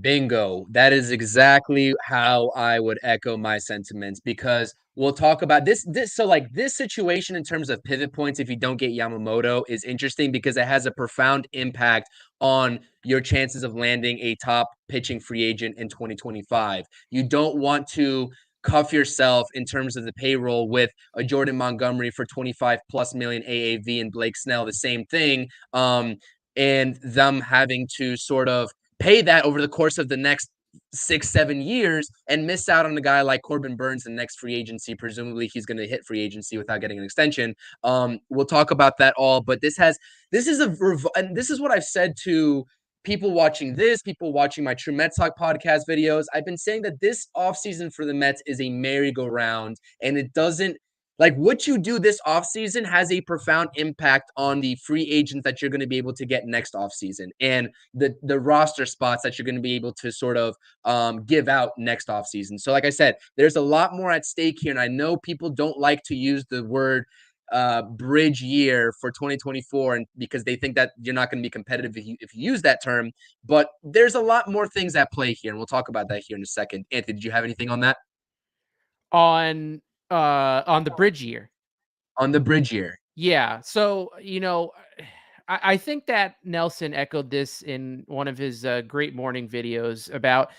Bingo. That is exactly how I would echo my sentiments, because we'll talk about this. So like this situation in terms of pivot points, if you don't get Yamamoto, is interesting because it has a profound impact on your chances of landing a top pitching free agent in 2025. You don't want to cuff yourself in terms of the payroll with a Jordan Montgomery for 25 plus million AAV and Blake Snell, the same thing. And them having to sort of pay that over the course of the next 6-7 years and miss out on a guy like Corbin Burns in the next free agency. Presumably he's going to hit free agency without getting an extension. We'll talk about that all, but this is what I've said to people watching my True Mets Talk podcast videos. I've been saying that this offseason for the Mets is a merry-go-round, and it doesn't, like, what you do this offseason has a profound impact on the free agents that you're going to be able to get next offseason and the roster spots that you're going to be able to sort of give out next offseason. So like I said, there's a lot more at stake here. And I know people don't like to use the word bridge year for 2024, and because they think that you're not going to be competitive if you use that term. But there's a lot more things at play here, and we'll talk about that here in a second. Anthony, did you have anything on that? On the bridge year. On the bridge year. Yeah. So, I think that Nelson echoed this in one of his great morning videos about,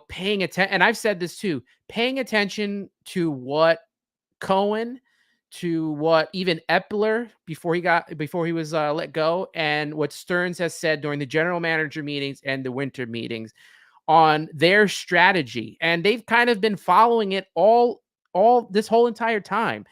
paying attention. And I've said this too, paying attention to what Cohen, to what even Epler before he was let go, and what Stearns has said during the general manager meetings and the winter meetings on their strategy. And they've kind of been following it all this whole entire time.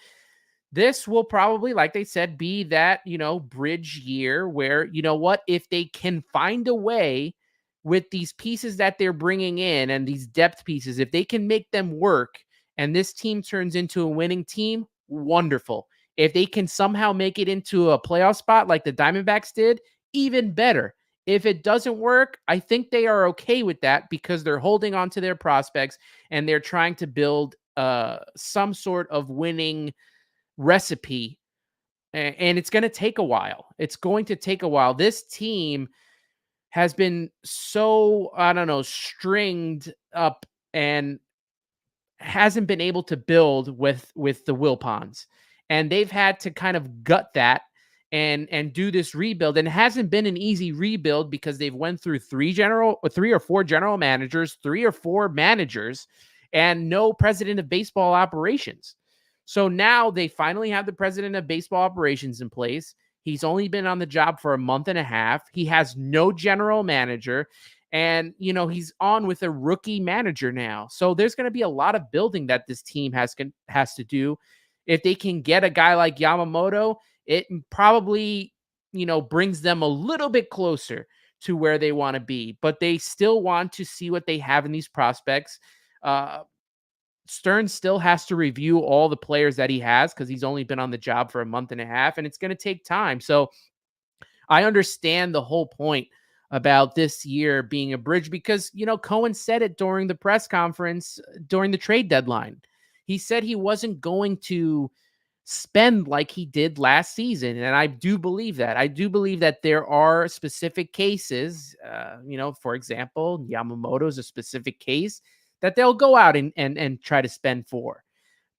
This will probably, like they said, be that, bridge year where, if they can find a way with these pieces that they're bringing in and these depth pieces, if they can make them work and this team turns into a winning team, wonderful. If they can somehow make it into a playoff spot like the Diamondbacks did, even better. If it doesn't work, I think they are okay with that because they're holding on to their prospects and they're trying to build some sort of winning recipe And it's going to take a while. It's going to take a while. This team has been so, I don't know, stringed up and hasn't been able to build with the Wilpons. And they've had to kind of gut that and do this rebuild. And it hasn't been an easy rebuild because they've went through three or four general managers, 3 or 4 managers, and no president of baseball operations. So now they finally have the president of baseball operations in place. He's only been on the job for a month and a half. He has no general manager. And, he's on with a rookie manager now. So there's going to be a lot of building that this team has to do. If they can get a guy like Yamamoto, it probably, brings them a little bit closer to where they want to be. But they still want to see what they have in these prospects. Stearns still has to review all the players that he has because he's only been on the job for a month and a half, and it's going to take time. So I understand the whole point about this year being a bridge because, Cohen said it during the press conference during the trade deadline. He said he wasn't going to spend like he did last season. And I do believe that. I do believe that there are specific cases, for example, Yamamoto is a specific case that they'll go out and try to spend for.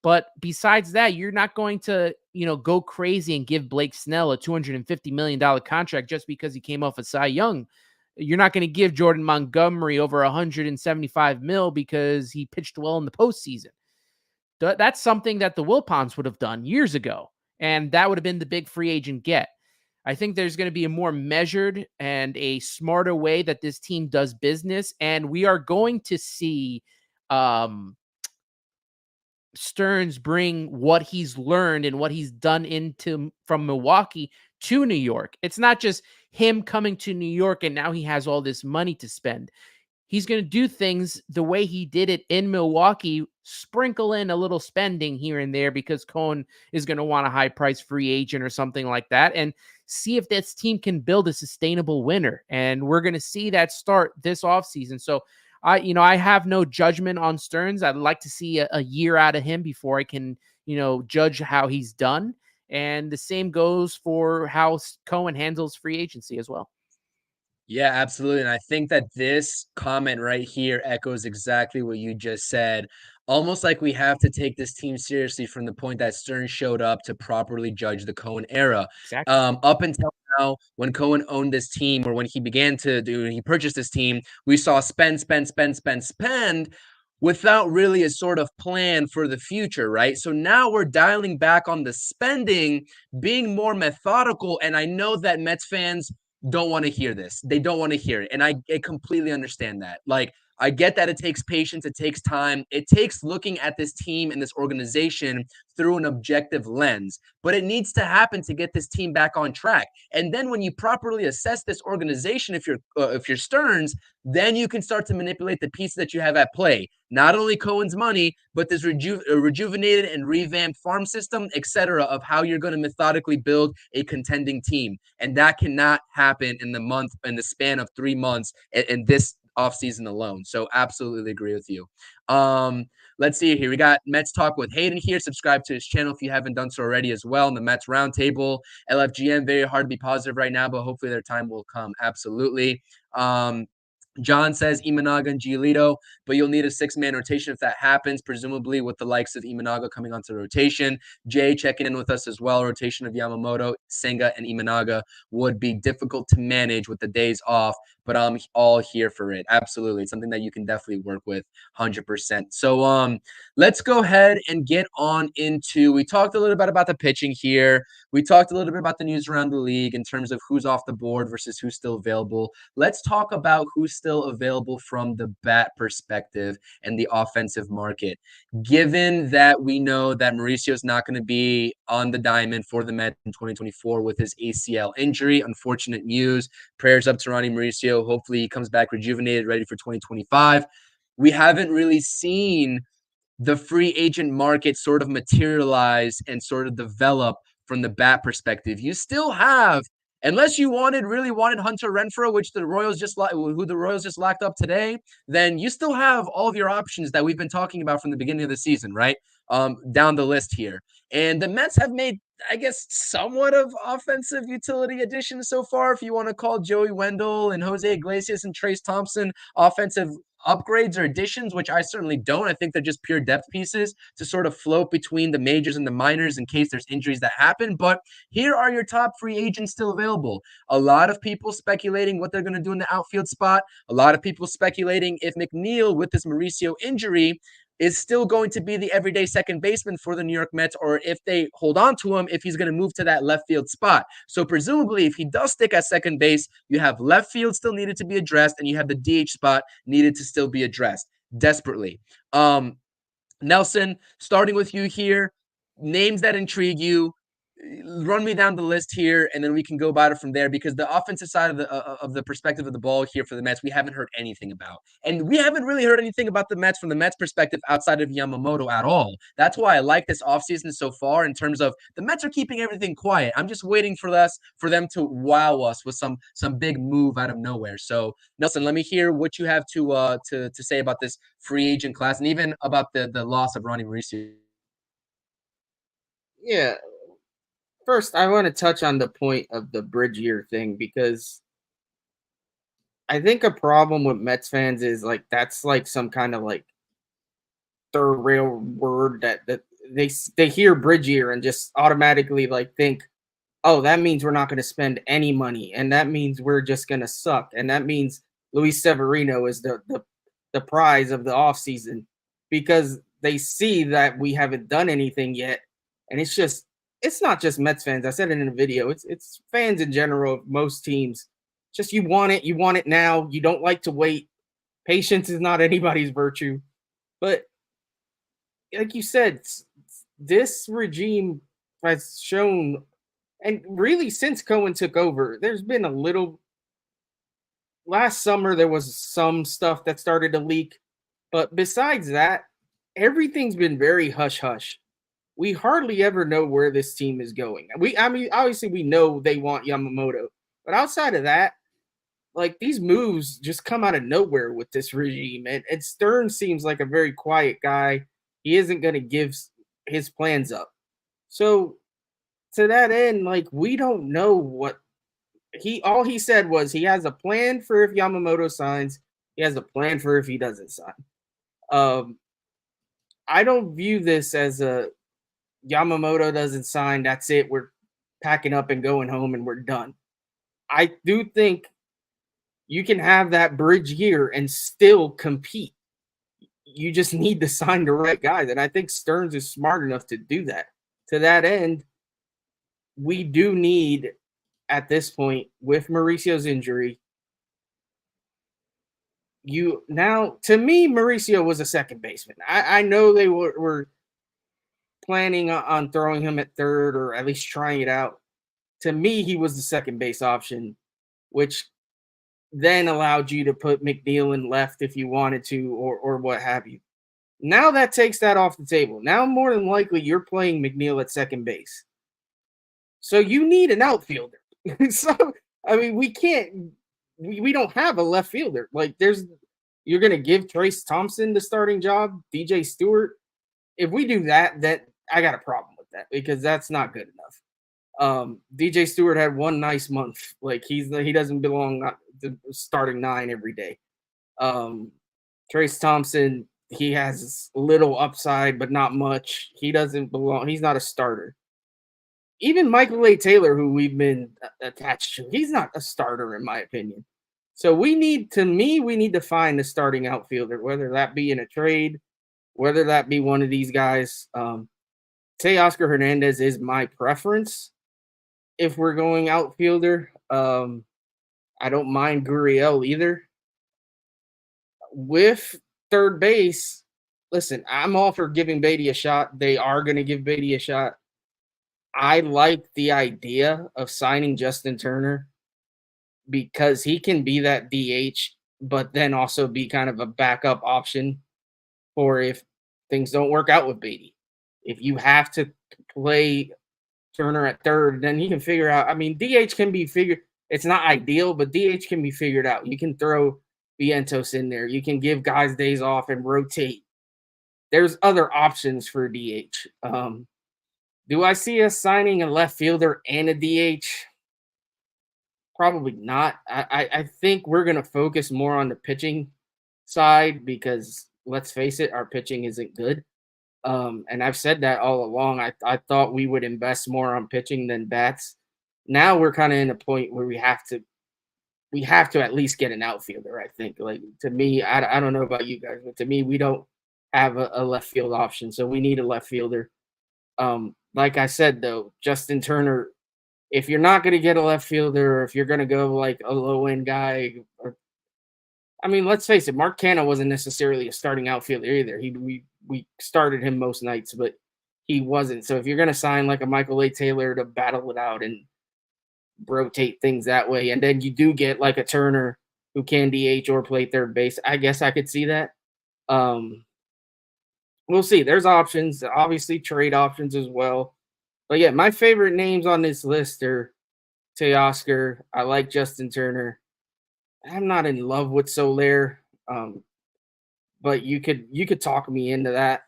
But besides that, you're not going to, go crazy and give Blake Snell a $250 million contract just because he came off a Cy Young. You're not going to give Jordan Montgomery over $175 million because he pitched well in the postseason. That's something that the Wilpons would have done years ago, and that would have been the big free agent get. I think there's going to be a more measured and a smarter way that this team does business, and we are going to see Stearns bring what he's learned and what he's done from Milwaukee to New York. It's not just him coming to New York and now he has all this money to spend. He's going to do things the way he did it in Milwaukee, sprinkle in a little spending here and there because Cohen is going to want a high price free agent or something like that, and see if this team can build a sustainable winner. And we're going to see that start this offseason. So I have no judgment on Stearns. I'd like to see a year out of him before I can, judge how he's done. And the same goes for how Cohen handles free agency as well. Yeah, absolutely. And I think that this comment right here echoes exactly what you just said. Almost like we have to take this team seriously from the point that Stearns showed up to properly judge the Cohen era. Exactly. Up until now, when Cohen owned this team, or when he purchased this team, we saw spend without really a sort of plan for the future, right? So now we're dialing back on the spending, being more methodical. And I know that Mets fans don't want to hear this. They don't want to hear it. And I completely understand that. Like, I get that it takes patience. It takes time. It takes looking at this team and this organization through an objective lens, but it needs to happen to get this team back on track. And then when you properly assess this organization, if you're Stearns, then you can start to manipulate the pieces that you have at play. Not only Cohen's money, but this rejuvenated and revamped farm system, etc., of how you're going to methodically build a contending team. And that cannot happen in the span of 3 months in this offseason alone. So absolutely agree with you. Let's see here. We got Mets Talk with Hayden here. Subscribe to his channel if you haven't done so already as well. In the Mets Roundtable. LFGM, very hard to be positive right now, but hopefully their time will come. Absolutely. John says Imanaga and Giolito, but you'll need a 6-man rotation if that happens, presumably with the likes of Imanaga coming onto the rotation. Jay checking in with us as well. Rotation of Yamamoto, Senga, and Imanaga would be difficult to manage with the days off, but I'm all here for it. Absolutely. It's something that you can definitely work with 100%. So let's go ahead and get on into, we talked a little bit about the pitching here. We talked a little bit about the news around the league in terms of who's off the board versus who's still available. Let's talk about who's still available from the bat perspective and the offensive market. Given that we know that Mauricio's not going to be on the diamond for the Mets in 2024 with his ACL injury, unfortunate news. Prayers up to Ronnie Mauricio. Hopefully he comes back rejuvenated, ready for 2025. We haven't really seen the free agent market sort of materialize and sort of develop from the bat perspective. You still have, unless you really wanted Hunter Renfroe, who the Royals just locked up today, then you still have all of your options that we've been talking about from the beginning of the season, right? Down the list here. And the Mets have made I guess, somewhat of offensive utility additions so far, if you want to call Joey Wendell and Jose Iglesias and Trace Thompson offensive upgrades or additions, which I certainly don't. I think they're just pure depth pieces to sort of float between the majors and the minors in case there's injuries that happen. But here are your top free agents still available. A lot of people speculating what they're going to do in the outfield spot. A lot of people speculating if McNeil, with this Mauricio injury, is still going to be the everyday second baseman for the New York Mets, or if they hold on to him, if he's going to move to that left field spot. So presumably, if he does stick at second base, you have left field still needed to be addressed, and you have the DH spot needed to still be addressed desperately. Nelson, starting with you here, names that intrigue you. Run me down the list here, and then we can go about it from there, because the offensive side of the perspective of the ball here for the Mets, we haven't heard anything about. And we haven't really heard anything about the Mets from the Mets perspective outside of Yamamoto at all. That's why I like this offseason so far, in terms of the Mets are keeping everything quiet. I'm just waiting for them to wow us with some big move out of nowhere. So, Nelson, let me hear what you have to say about this free agent class, and even about the loss of Ronnie Mauricio. Yeah. First, I want to touch on the point of the bridge year thing, because I think a problem with Mets fans is like that's like some kind of like third rail word that they hear bridge year and just automatically like think, oh, that means we're not going to spend any money, and that means we're just going to suck, and that means Luis Severino is the prize of the offseason, because they see that we haven't done anything yet, and it's not just Mets fans. I said it in a video. It's fans in general of most teams. Just you want it now. You don't like to wait. Patience is not anybody's virtue. But like you said, this regime has shown, and really since Cohen took over, there's been a little. Last summer there was some stuff that started to leak, but besides that, everything's been very hush-hush. We hardly ever know where this team is going. Obviously we know they want Yamamoto, but outside of that, like these moves just come out of nowhere with this regime. And Stern seems like a very quiet guy. He isn't going to give his plans up. So to that end, like we don't know what all he said was he has a plan for if Yamamoto signs. He has a plan for if he doesn't sign. I don't view this as a Yamamoto doesn't sign, that's it, we're packing up and going home and we're done. I do think you can have that bridge year and still compete. You just need to sign the right guys, and I think Stearns is smart enough to do that. To that end, we do need, at this point, with Mauricio's injury, to me, Mauricio was a second baseman. I know they were planning on throwing him at third, or at least trying it out. To me, he was the second base option, which then allowed you to put McNeil in left if you wanted to, or what have you. Now that takes that off the table. Now, more than likely, you're playing McNeil at second base. So you need an outfielder. So, I mean, we don't have a left fielder. Like, you're going to give Trace Thompson the starting job, DJ Stewart. If we do that I got a problem with that, because that's not good enough. DJ Stewart had one nice month. Like he doesn't belong to starting 9 every day. Trace Thompson, he has little upside, but not much. He doesn't belong. He's not a starter. Even Michael A. Taylor, who we've been attached to, he's not a starter in my opinion. So we need to find a starting outfielder, whether that be in a trade, whether that be one of these guys. Teoscar Hernandez is my preference if we're going outfielder. I don't mind Gurriel either. With third base, listen, I'm all for giving Beatty a shot. They are going to give Beatty a shot. I like the idea of signing Justin Turner because he can be that DH, but then also be kind of a backup option for if things don't work out with Beatty. If you have to play Turner at third, then he can figure out. I mean, DH can be figured. It's not ideal, but DH can be figured out. You can throw Vientos in there. You can give guys days off and rotate. There's other options for DH. Do I see us signing a left fielder and a DH? Probably not. I think we're going to focus more on the pitching side because let's face it, our pitching isn't good. And I've said that all along. I thought we would invest more on pitching than bats. Now we're kind of in a point where we have to at least get an outfielder. I think, like, to me, I don't know about you guys, but to me, we don't have a left field option, so we need a left fielder. Like I said though, Justin Turner, if you're not going to get a left fielder, or if you're going to go like a low end guy, or I mean, let's face it, Mark Canha wasn't necessarily a starting outfielder either. We started him most nights, but he wasn't. So if you're going to sign like a Michael A. Taylor to battle it out and rotate things that way, and then you do get like a Turner who can DH or play third base, I guess I could see that. We'll see. There's options, obviously trade options as well. But yeah, my favorite names on this list are Teoscar. I like Justin Turner. I'm not in love with Soler, but you could talk me into that.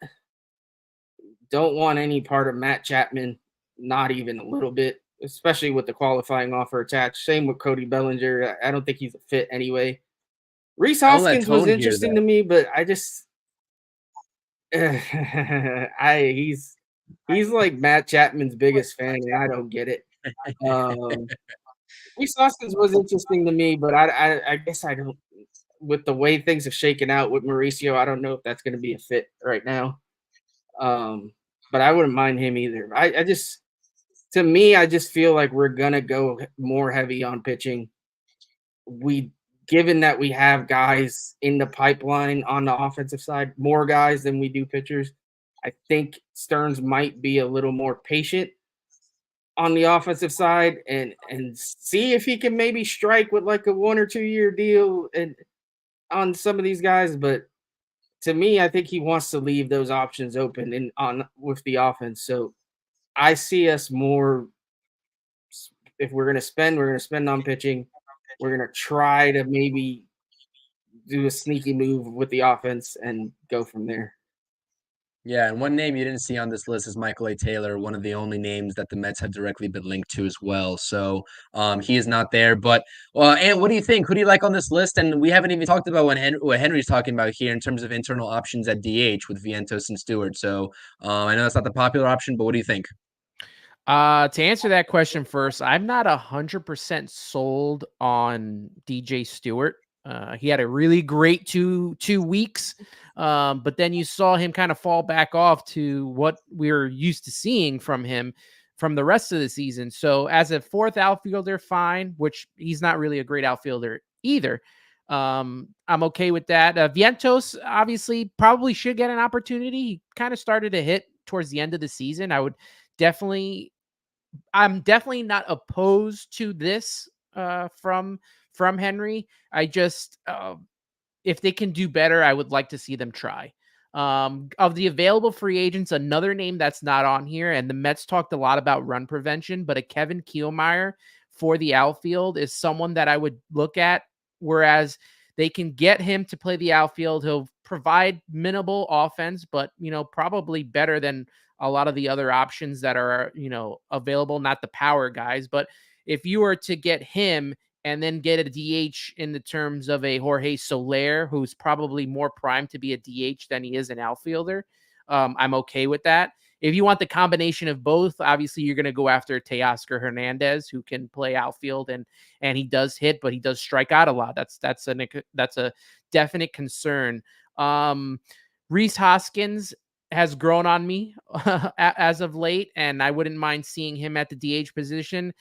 Don't want any part of Matt Chapman, not even a little bit, especially with the qualifying offer attached. Same with Cody Bellinger. I don't think he's a fit anyway. Rhys Hoskins was interesting to me, but I just he's like Matt Chapman's biggest fan, and I don't get it. Rhys Hoskins was interesting to me, but I guess I don't. With the way things have shaken out with Mauricio, I don't know if that's going to be a fit right now. But I wouldn't mind him either. I just feel like we're gonna go more heavy on pitching. Given that we have guys in the pipeline on the offensive side, more guys than we do pitchers, I think Stearns might be a little more patient on the offensive side and see if he can maybe strike with like a 1 or 2 year deal and on some of these guys. But to me, I think he wants to leave those options open with the offense. So I see us more, if we're going to spend on pitching. We're going to try to maybe do a sneaky move with the offense and go from there. Yeah, and one name you didn't see on this list is Michael A. Taylor, one of the only names that the Mets have directly been linked to as well. So he is not there. But and what do you think? Who do you like on this list? And we haven't even talked about what Henry's talking about here in terms of internal options at DH with Vientos and Stewart. So I know that's not the popular option, but what do you think? To answer that question first, I'm not 100% sold on DJ Stewart. He had a really great two weeks, but then you saw him kind of fall back off to what we're used to seeing from him from the rest of the season. So as a fourth outfielder, fine, which he's not really a great outfielder either. I'm okay with that. Vientos obviously probably should get an opportunity. He kind of started to hit towards the end of the season. I'm definitely not opposed to this from Henry. I just if they can do better, I would like to see them try. Of the available free agents, another name that's not on here, and the Mets talked a lot about run prevention, but a Kevin Kiermaier for the outfield is someone that I would look at, whereas they can get him to play the outfield. He'll provide minimal offense, but, probably better than a lot of the other options that are, available, not the power guys. But if you were to get him and then get a DH in the terms of a Jorge Soler, who's probably more primed to be a DH than he is an outfielder, I'm okay with that. If you want the combination of both, obviously you're going to go after Teoscar Hernandez, who can play outfield and he does hit, but he does strike out a lot. That's a definite concern. Rhys Hoskins has grown on me as of late, and I wouldn't mind seeing him at the DH position.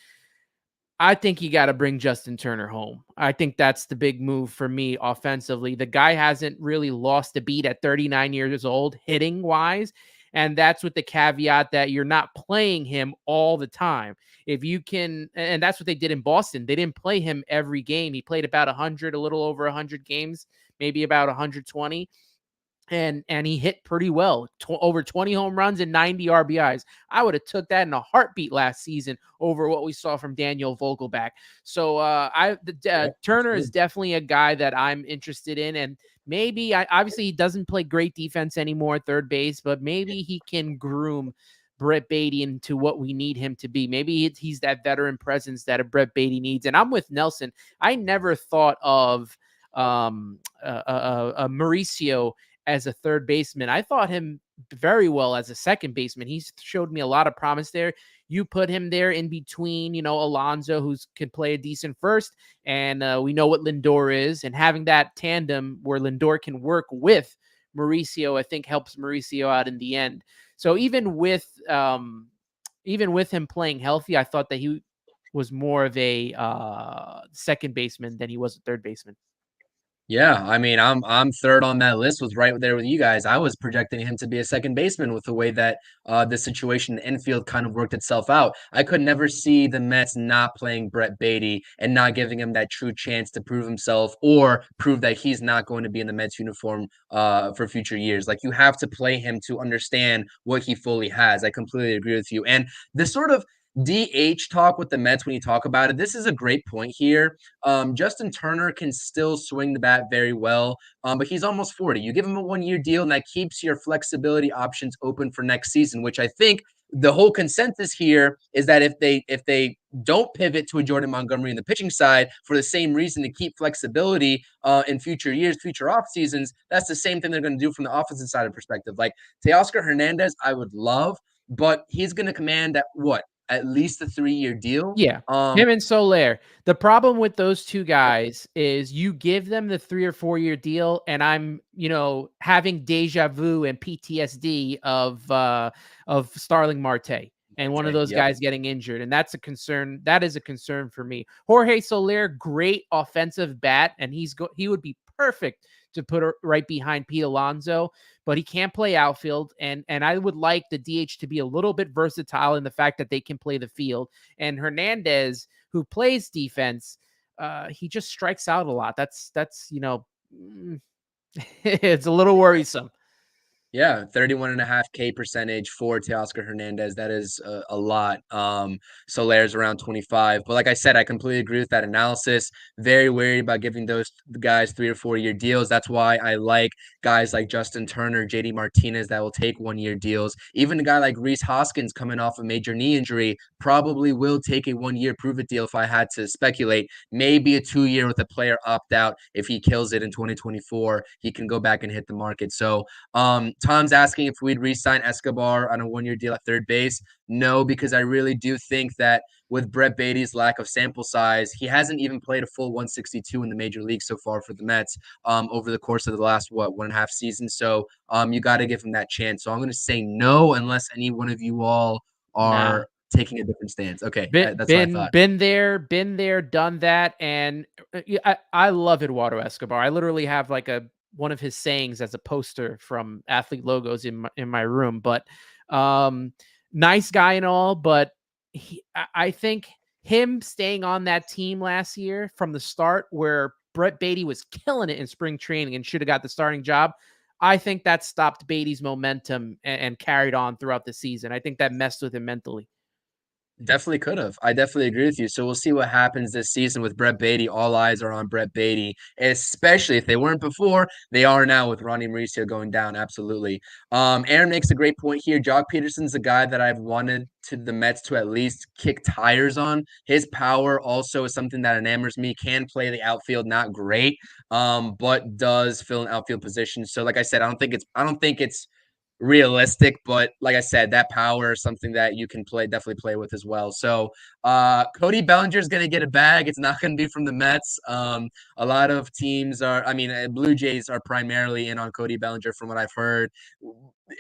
I think you got to bring Justin Turner home. I think that's the big move for me offensively. The guy hasn't really lost a beat at 39 years old, hitting wise. And that's with the caveat that you're not playing him all the time. If you can, and that's what they did in Boston. They didn't play him every game. He played about 100, a little over 100 games, maybe about 120. And he hit pretty well, over 20 home runs and 90 RBIs. I would have took that in a heartbeat last season over what we saw from Daniel Vogelbach. So Turner is definitely a guy that I'm interested in, and maybe obviously he doesn't play great defense anymore at third base, but maybe he can groom Brett Baty into what we need him to be. Maybe he's that veteran presence that a Brett Baty needs. And I'm with Nelson. I never thought of Mauricio as a third baseman. I thought him very well as a second baseman. He's showed me a lot of promise there. You put him there in between, Alonso, who can play a decent first, and we know what Lindor is, and having that tandem where Lindor can work with Mauricio, I think helps Mauricio out in the end. So even with him playing healthy, I thought that he was more of a second baseman than he was a third baseman. Yeah, I mean, I'm third on that list, was right there with you guys. I was projecting him to be a second baseman with the way that the situation in the infield kind of worked itself out. I could never see the Mets not playing Brett Baty and not giving him that true chance to prove himself or prove that he's not going to be in the Mets uniform for future years. Like, you have to play him to understand what he fully has. I completely agree with you. And the sort of DH talk with the Mets, when you talk about it, this is a great point here. Justin Turner can still swing the bat very well, but he's almost 40. You give him a 1-year deal, and that keeps your flexibility options open for next season, which I think the whole consensus here is that if they don't pivot to a Jordan Montgomery in the pitching side for the same reason to keep flexibility in future years, future off seasons, that's the same thing they're going to do from the offensive side of perspective. Like Teoscar Hernandez, I would love, but he's going to command at least a 3-year deal. Yeah, him and Soler. The problem with those two guys is you give them the 3 or 4 year deal, and I'm, having deja vu and PTSD of Starling Marte and one of those guys getting injured, and that's a concern. That is a concern for me. Jorge Soler, great offensive bat, and he would be perfect to put right behind Pete Alonso, but he can't play outfield. And I would like the DH to be a little bit versatile in the fact that they can play the field. And Hernandez, who plays defense, he just strikes out a lot. That's it's a little worrisome. Yeah, 31.5K percentage for Teoscar Hernandez. That is a lot. Soler's around 25. But like I said, I completely agree with that analysis. Very worried about giving those guys 3 or 4 year deals. That's why I like guys like Justin Turner, JD Martinez that will take 1-year deals. Even a guy like Rhys Hoskins coming off a major knee injury probably will take a 1-year prove-it deal if I had to speculate. Maybe a 2-year with a player opt-out. If he kills it in 2024, he can go back and hit the market. So Tom's asking if we'd re-sign Escobar on a 1-year deal at third base. No, because I really do think that with Brett Baty's lack of sample size, he hasn't even played a full 162 in the major league so far for the Mets over the course of the last, 1.5 seasons. So you got to give him that chance. So I'm going to say no, unless any one of you all are taking a different stance. Okay, that's what I thought. Been there, done that. And I love Eduardo Escobar. I literally have like one of his sayings as a poster from Athlete Logos in my room, but nice guy and all, but I think him staying on that team last year from the start where Brett Baty was killing it in spring training and should have got the starting job, I think that stopped Baty's momentum and carried on throughout the season. I think that messed with him mentally. Definitely could have. I definitely agree with you. So we'll see what happens this season with Brett Baty. All eyes are on Brett Baty, especially if they weren't before. They are now with Ronnie Mauricio going down. Absolutely. Aaron makes a great point here. Jock Peterson's a guy that I've wanted the Mets to at least kick tires on. His power also is something that enamors me. Can play the outfield, not great, but does fill an outfield position. So like I said, I don't think it's realistic, but like I said, that power is something that you can definitely play with as well. So Cody Bellinger is going to get a bag. It's not going to be from the Mets. A lot of teams Blue Jays are primarily in on Cody Bellinger from what I've heard.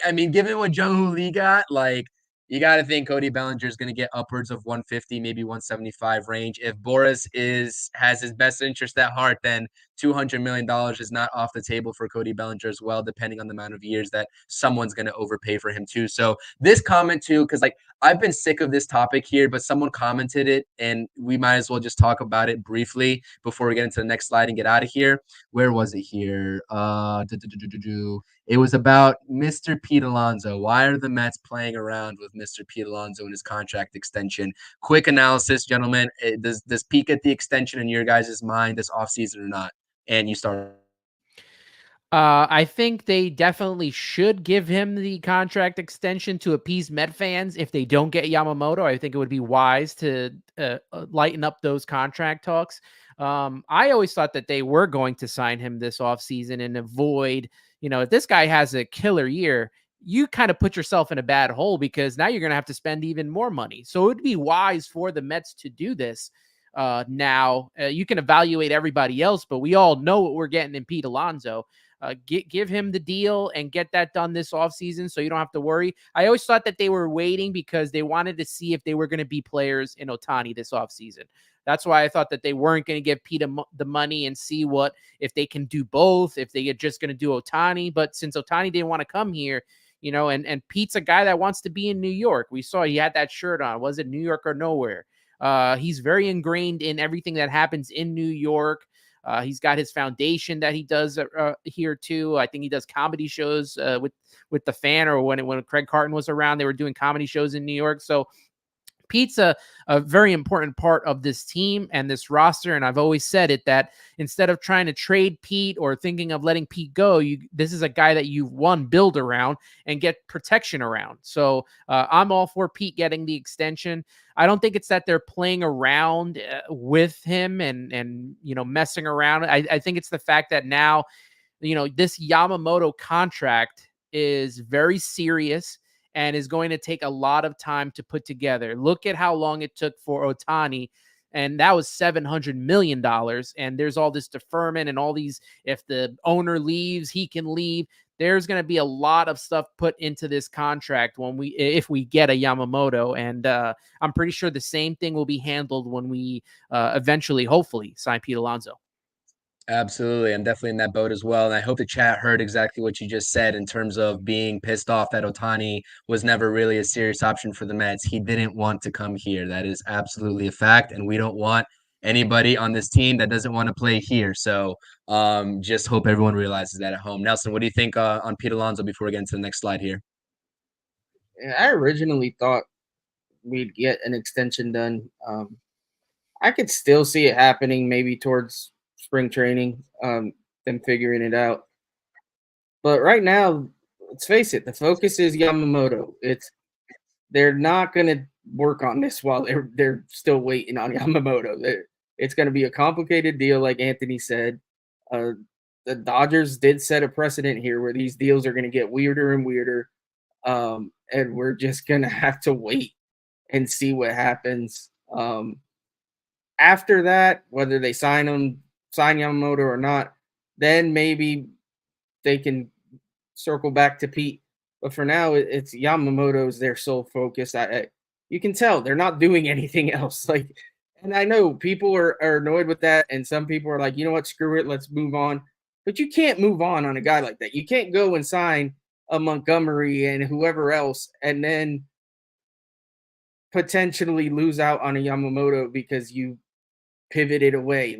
I mean, given what Jung-Hoo Lee got, like, you got to think Cody Bellinger is going to get upwards of 150, maybe 175 range. If Boris has his best interest at heart, then $200 million is not off the table for Cody Bellinger as well, depending on the amount of years that someone's going to overpay for him too. So this comment too, because like I've been sick of this topic here, but someone commented it and we might as well just talk about it briefly before we get into the next slide and get out of here. Where was it here? It was about Mr. Pete Alonso. Why are the Mets playing around with Mr. Pete Alonso and his contract extension? Quick analysis, gentlemen. Does Pete get the extension in your guys' mind this offseason or not? And you start. I think they definitely should give him the contract extension to appease Met fans. If they don't get Yamamoto, I think it would be wise to lighten up those contract talks. I always thought that they were going to sign him this offseason and avoid, if this guy has a killer year, you kind of put yourself in a bad hole because now you're going to have to spend even more money. So it would be wise for the Mets to do this. Now you can evaluate everybody else, but we all know what we're getting in Pete Alonso. Give him the deal and get that done this offseason so you don't have to worry. I always thought that they were waiting because they wanted to see if they were going to be players in Ohtani this offseason. That's why I thought that they weren't going to give Pete the money and see if they can do both, if they are just going to do Ohtani. But since Ohtani didn't want to come here, and Pete's a guy that wants to be in New York. We saw he had that shirt on. Was it New York or nowhere? He's very ingrained in everything that happens in New York. He's got his foundation that he does here too. I think he does comedy shows with the Fan, or when Craig Carton was around, they were doing comedy shows in New York. So Pete's a very important part of this team and this roster. And I've always said it that instead of trying to trade Pete or thinking of letting Pete go, this is a guy that you build around and get protection around. So I'm all for Pete getting the extension. I don't think it's that they're playing around with him and messing around. I think it's the fact that now, this Yamamoto contract is very serious and is going to take a lot of time to put together. Look at how long it took for Ohtani, and that was $700 million. And there's all this deferment and all these, if the owner leaves, he can leave. There's going to be a lot of stuff put into this contract if we get a Yamamoto. And I'm pretty sure the same thing will be handled when we eventually, hopefully, sign Pete Alonso. Absolutely. I'm definitely in that boat as well. And I hope the chat heard exactly what you just said in terms of being pissed off that Ohtani was never really a serious option for the Mets. He didn't want to come here. That is absolutely a fact. And we don't want anybody on this team that doesn't want to play here. So just hope everyone realizes that at home. Nelson, what do you think on Pete Alonso before we get into the next slide here? I originally thought we'd get an extension done. I could still see it happening maybe towards spring training, them figuring it out. But right now, let's face it, the focus is Yamamoto. They're not going to work on this while they're still waiting on Yamamoto. It's going to be a complicated deal, like Anthony said. The Dodgers did set a precedent here where these deals are going to get weirder and weirder, and we're just going to have to wait and see what happens. After that, whether they sign Yamamoto or not, then maybe they can circle back to Pete. But for now, it's Yamamoto's their sole focus. You can tell they're not doing anything else. And I know people are annoyed with that, and some people are like, you know what, screw it, let's move on. But you can't move on a guy like that. You can't go and sign a Montgomery and whoever else, and then potentially lose out on a Yamamoto because you pivoted away.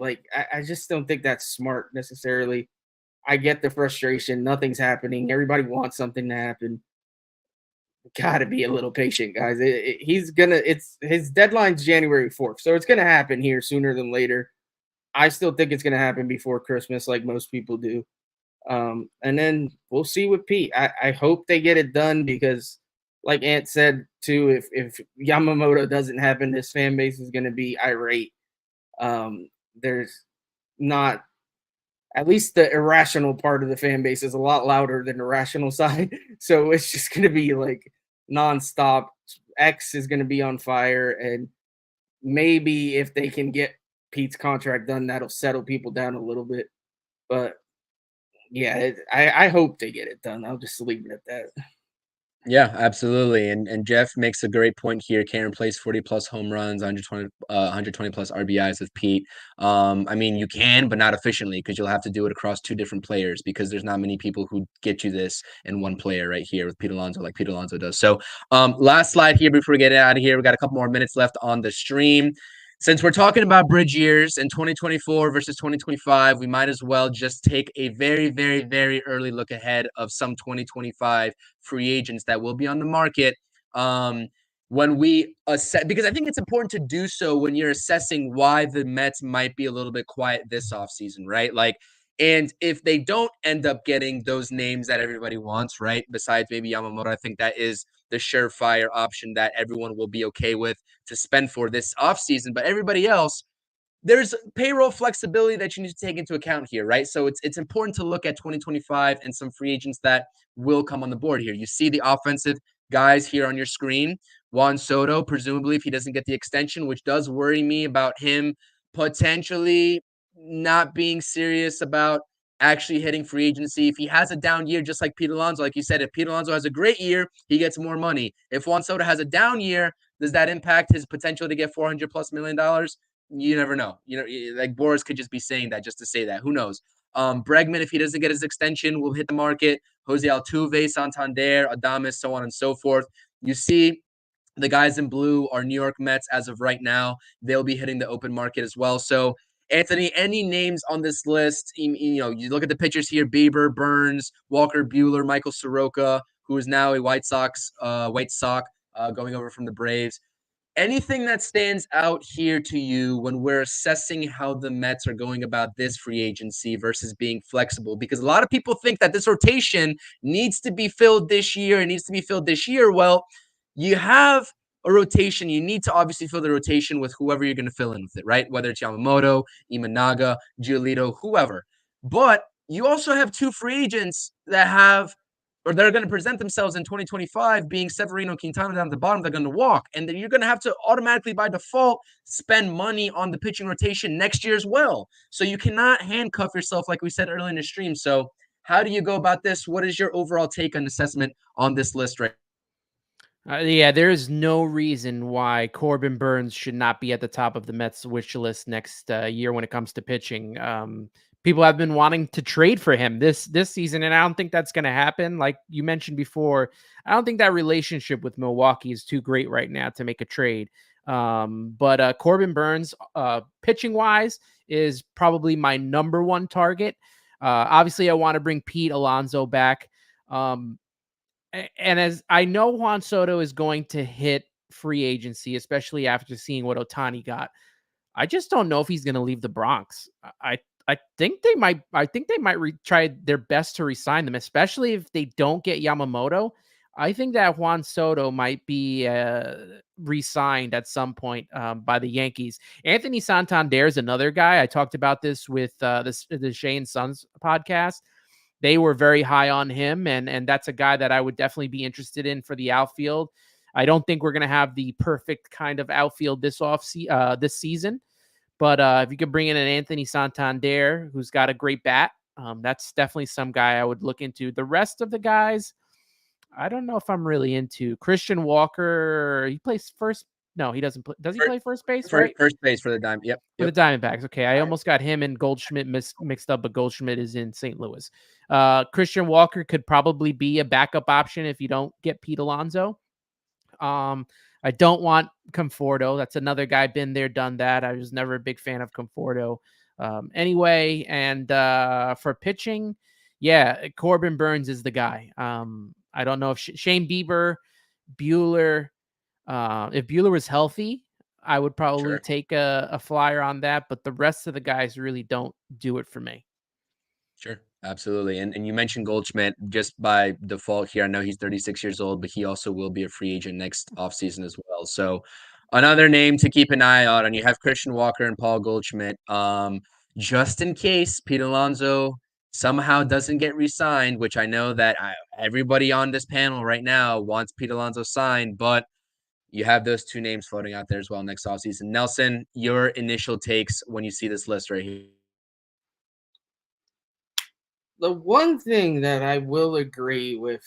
I just don't think that's smart necessarily. I get the frustration. Nothing's happening. Everybody wants something to happen. Gotta be a little patient, guys. His deadline's January 4th, so it's gonna happen here sooner than later. I still think it's gonna happen before Christmas, like most people do. And then we'll see with Pete. I hope they get it done because, like Ant said too, if Yamamoto doesn't happen, this fan base is gonna be irate. There's not, at least the irrational part of the fan base is a lot louder than the rational side. So it's just going to be nonstop. X is going to be on fire. And maybe if they can get Pete's contract done, that'll settle people down a little bit. But yeah, I hope they get it done. I'll just leave it at that. Yeah, absolutely. And Jeff makes a great point here. Can't replace 40+ home runs, 120 plus RBIs with Pete. I mean, you can, but not efficiently because you'll have to do it across two different players because there's not many people who get you this in one player right here with Pete Alonso like Pete Alonso does. So last slide here before we get out of here. We got a couple more minutes left on the stream. Since we're talking about bridge years in 2024 versus 2025, we might as well just take a very, very, very early look ahead of some 2025 free agents that will be on the market when we assess, because I think it's important to do so when you're assessing why the Mets might be a little bit quiet this offseason, right? And if they don't end up getting those names that everybody wants, right, besides maybe Yamamoto, I think that is the surefire option that everyone will be okay with to spend for this offseason. But everybody else, there's payroll flexibility that you need to take into account here, right? So it's important to look at 2025 and some free agents that will come on the board here. You see the offensive guys here on your screen. Juan Soto, presumably, if he doesn't get the extension, which does worry me about him potentially not being serious about actually hitting free agency. If he has a down year, just like Pete Alonso, like you said, if Pete Alonso has a great year, he gets more money. If Juan Soto has a down year, does that impact his potential to get $400+ million? You never know. Like Boris could just be saying that just to say that. Who knows? Bregman, if he doesn't get his extension, will hit the market. Jose Altuve, Santander, Adames, so on and so forth. You see the guys in blue are New York Mets as of right now. They'll be hitting the open market as well. So, Anthony, any names on this list? You look at the pitchers here: Bieber, Burns, Walker Buehler, Michael Soroka, who is now a White Sox going over from the Braves. Anything that stands out here to you when we're assessing how the Mets are going about this free agency versus being flexible? Because a lot of people think that this rotation needs to be filled this year. It needs to be filled this year. Well, you have a rotation. You need to obviously fill the rotation with whoever you're going to fill in with it, right? Whether it's Yamamoto, Imanaga, Giolito, whoever. But you also have two free agents that are going to present themselves in 2025, being Severino, Quintana down at the bottom. They're going to walk. And then you're going to have to automatically, by default, spend money on the pitching rotation next year as well. So you cannot handcuff yourself, like we said earlier in the stream. So how do you go about this? What is your overall take and assessment on this list right Yeah, there is no reason why Corbin Burns should not be at the top of the Mets wish list next year when it comes to pitching. People have been wanting to trade for him this season, and I don't think that's going to happen. Like you mentioned before, I don't think that relationship with Milwaukee is too great right now to make a trade. But Corbin Burns, pitching wise, is probably my number one target. Obviously, I want to bring Pete Alonso back. And as I know, Juan Soto is going to hit free agency, especially after seeing what Ohtani got. I just don't know if he's going to leave the Bronx. I think they might. I think they might try their best to re-sign them, especially if they don't get Yamamoto. I think that Juan Soto might be re-signed at some point by the Yankees. Anthony Santander is another guy. I talked about this with the Shea and Sons podcast. They were very high on him, and that's a guy that I would definitely be interested in for the outfield. I don't think we're going to have the perfect kind of outfield this season. But if you could bring in an Anthony Santander, who's got a great bat, that's definitely some guy I would look into. The rest of the guys, I don't know if I'm really into. Christian Walker, he plays first. No, he doesn't play. Does he play first base? Right? First base for the Diamondbacks. Yep. For the Diamondbacks. Okay, I almost got him and Goldschmidt mixed up, but Goldschmidt is in St. Louis. Christian Walker could probably be a backup option if you don't get Pete Alonso. I don't want Conforto. That's another guy, been there, done that. I was never a big fan of Conforto. Anyway, and for pitching, yeah, Corbin Burns is the guy. I don't know if Shane Bieber, Buehler, if Buehler was healthy, I would probably take a flyer on that, but the rest of the guys really don't do it for me. Sure. Absolutely. And you mentioned Goldschmidt just by default here. I know he's 36 years old, but he also will be a free agent next offseason as well. So another name to keep an eye on. And you have Christian Walker and Paul Goldschmidt. Just in case Pete Alonso somehow doesn't get re-signed, which I know that everybody on this panel right now wants Pete Alonso signed, but you have those two names floating out there as well next offseason. Nelson, your initial takes when you see this list right here. The one thing that I will agree with,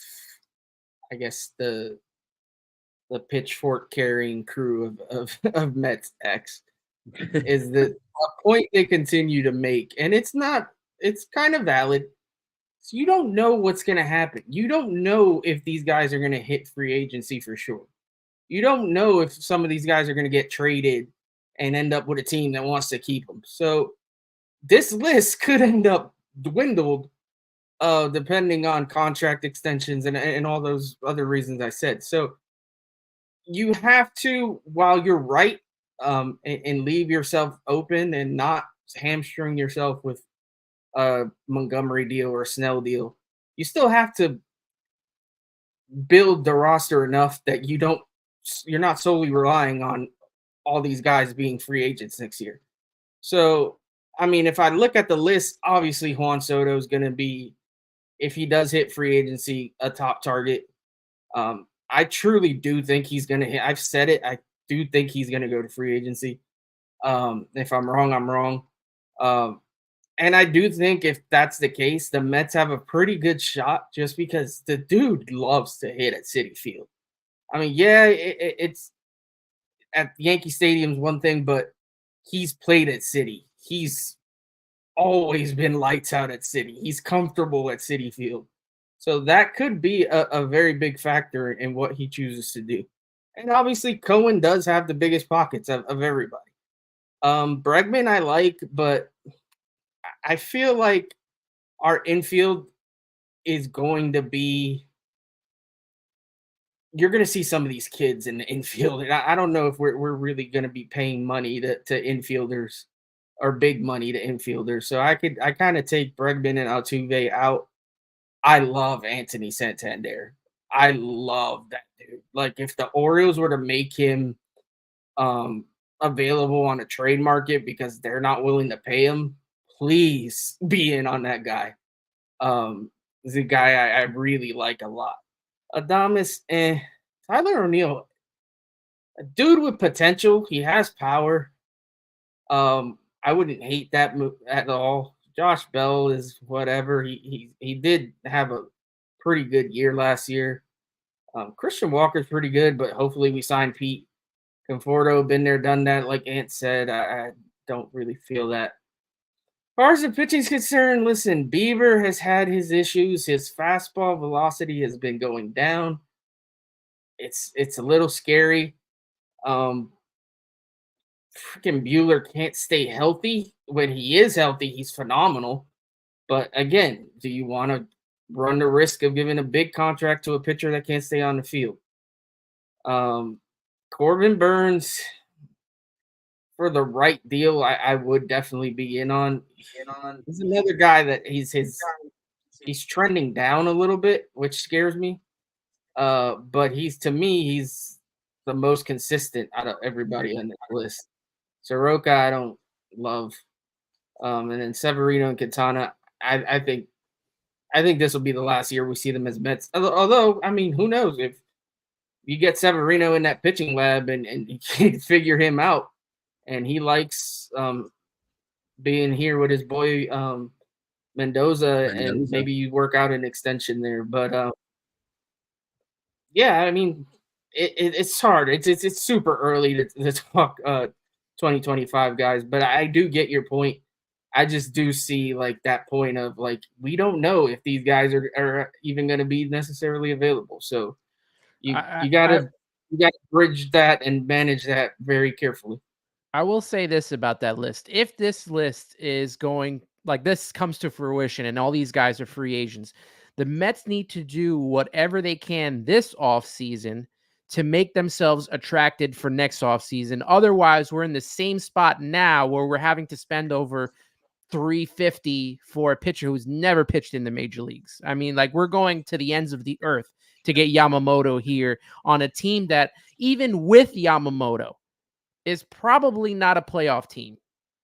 I guess, the pitchfork carrying crew of Mets X is that a point they continue to make, and it's kind of valid. So you don't know what's going to happen. You don't know if these guys are going to hit free agency for sure. You don't know if some of these guys are going to get traded and end up with a team that wants to keep them. So this list could end up dwindled depending on contract extensions and all those other reasons I said. So you have to, while you're right, and leave yourself open and not hamstring yourself with Montgomery deal or a Snell deal, you still have to build the roster enough that you're not solely relying on all these guys being free agents next year. So, I mean, if I look at the list, obviously Juan Soto is going to be, if he does hit free agency, a top target. I truly do think he's going to hit. I've said it. I do think he's going to go to free agency. If I'm wrong, I'm wrong. And I do think if that's the case, the Mets have a pretty good shot just because the dude loves to hit at Citi Field. I mean, yeah, it's at Yankee Stadium's one thing, but he's played at Citi. He's always been lights out at Citi. He's comfortable at Citi Field. So that could be a very big factor in what he chooses to do. And obviously, Cohen does have the biggest pockets of everybody. Bregman I like, but I feel like our infield is going to be – you're going to see some of these kids in the infield. And I don't know if we're really going to be paying money to infielders or big money to infielders. So I kind of take Bregman and Altuve out. I love Anthony Santander. I love that dude. Like, if the Orioles were to make him available on a trade market because they're not willing to pay him, please be in on that guy. He's a guy I really like a lot. Adames, Tyler O'Neill, a dude with potential. He has power. I wouldn't hate that move at all. Josh Bell is whatever. He did have a pretty good year last year. Christian Walker's pretty good, but hopefully we sign Pete Conforto. Been there, done that. Like Ant said, I don't really feel that. As far as the pitching is concerned, listen, Bieber has had his issues. His fastball velocity has been going down. It's a little scary. Freaking Buehler can't stay healthy. When he is healthy, he's phenomenal. But again, do you want to run the risk of giving a big contract to a pitcher that can't stay on the field? Corbin Burns, for the right deal, I would definitely be in on. He's another guy that he's trending down a little bit, which scares me. But he's the most consistent out of everybody on the list. Soroka, I don't love. And then Severino and Quintana, I think this will be the last year we see them as Mets. Although, I mean, who knows if you get Severino in that pitching lab and you can figure him out, and he likes being here with his boy Mendoza, and maybe you work out an extension there. But yeah, I mean, it's hard. It's super early to talk 2025 guys, but I do get your point. I just do see like that point of like, we don't know if these guys are even going to be necessarily available. So you gotta bridge that and manage that very carefully. I will say this about that list. If this list is going like this comes to fruition and all these guys are free agents, the Mets need to do whatever they can this offseason to make themselves attracted for next offseason. Otherwise, we're in the same spot now where we're having to spend over $350 for a pitcher who's never pitched in the major leagues. I mean, like, we're going to the ends of the earth to get Yamamoto here on a team that, even with Yamamoto, is probably not a playoff team.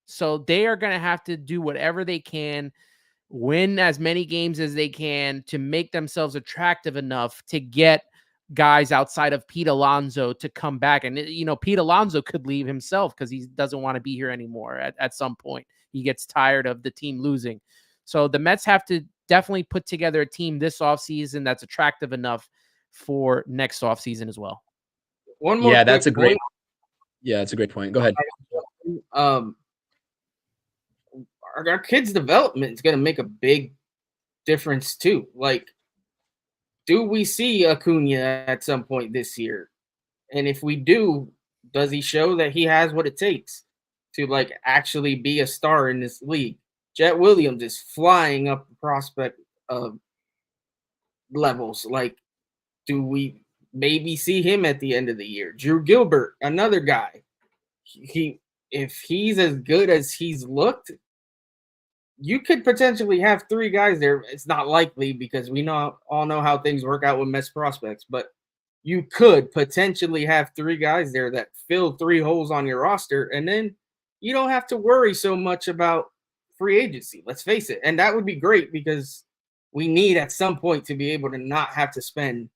So they are going to have to do whatever they can, win as many games as they can to make themselves attractive enough to get guys outside of Pete Alonso to come back. And, you know, Pete Alonso could leave himself because he doesn't want to be here anymore at some point. He gets tired of the team losing. So the Mets have to definitely put together a team this offseason that's attractive enough for next offseason as well. One more. Yeah, that's a great point. Go ahead. Our kids' development is going to make a big difference too. Like, do we see Acuna at some point this year? And if we do, does he show that he has what it takes to like actually be a star in this league? Jet Williams is flying up the prospect levels. Like, do we maybe see him at the end of the year? Drew Gilbert, another guy. If he's as good as he's looked, you could potentially have 3 guys there. It's not likely because we all know how things work out with Mets prospects, but you could potentially have 3 guys there that fill 3 holes on your roster, and then you don't have to worry so much about free agency. Let's face it. And that would be great because we need at some point to be able to not have to spend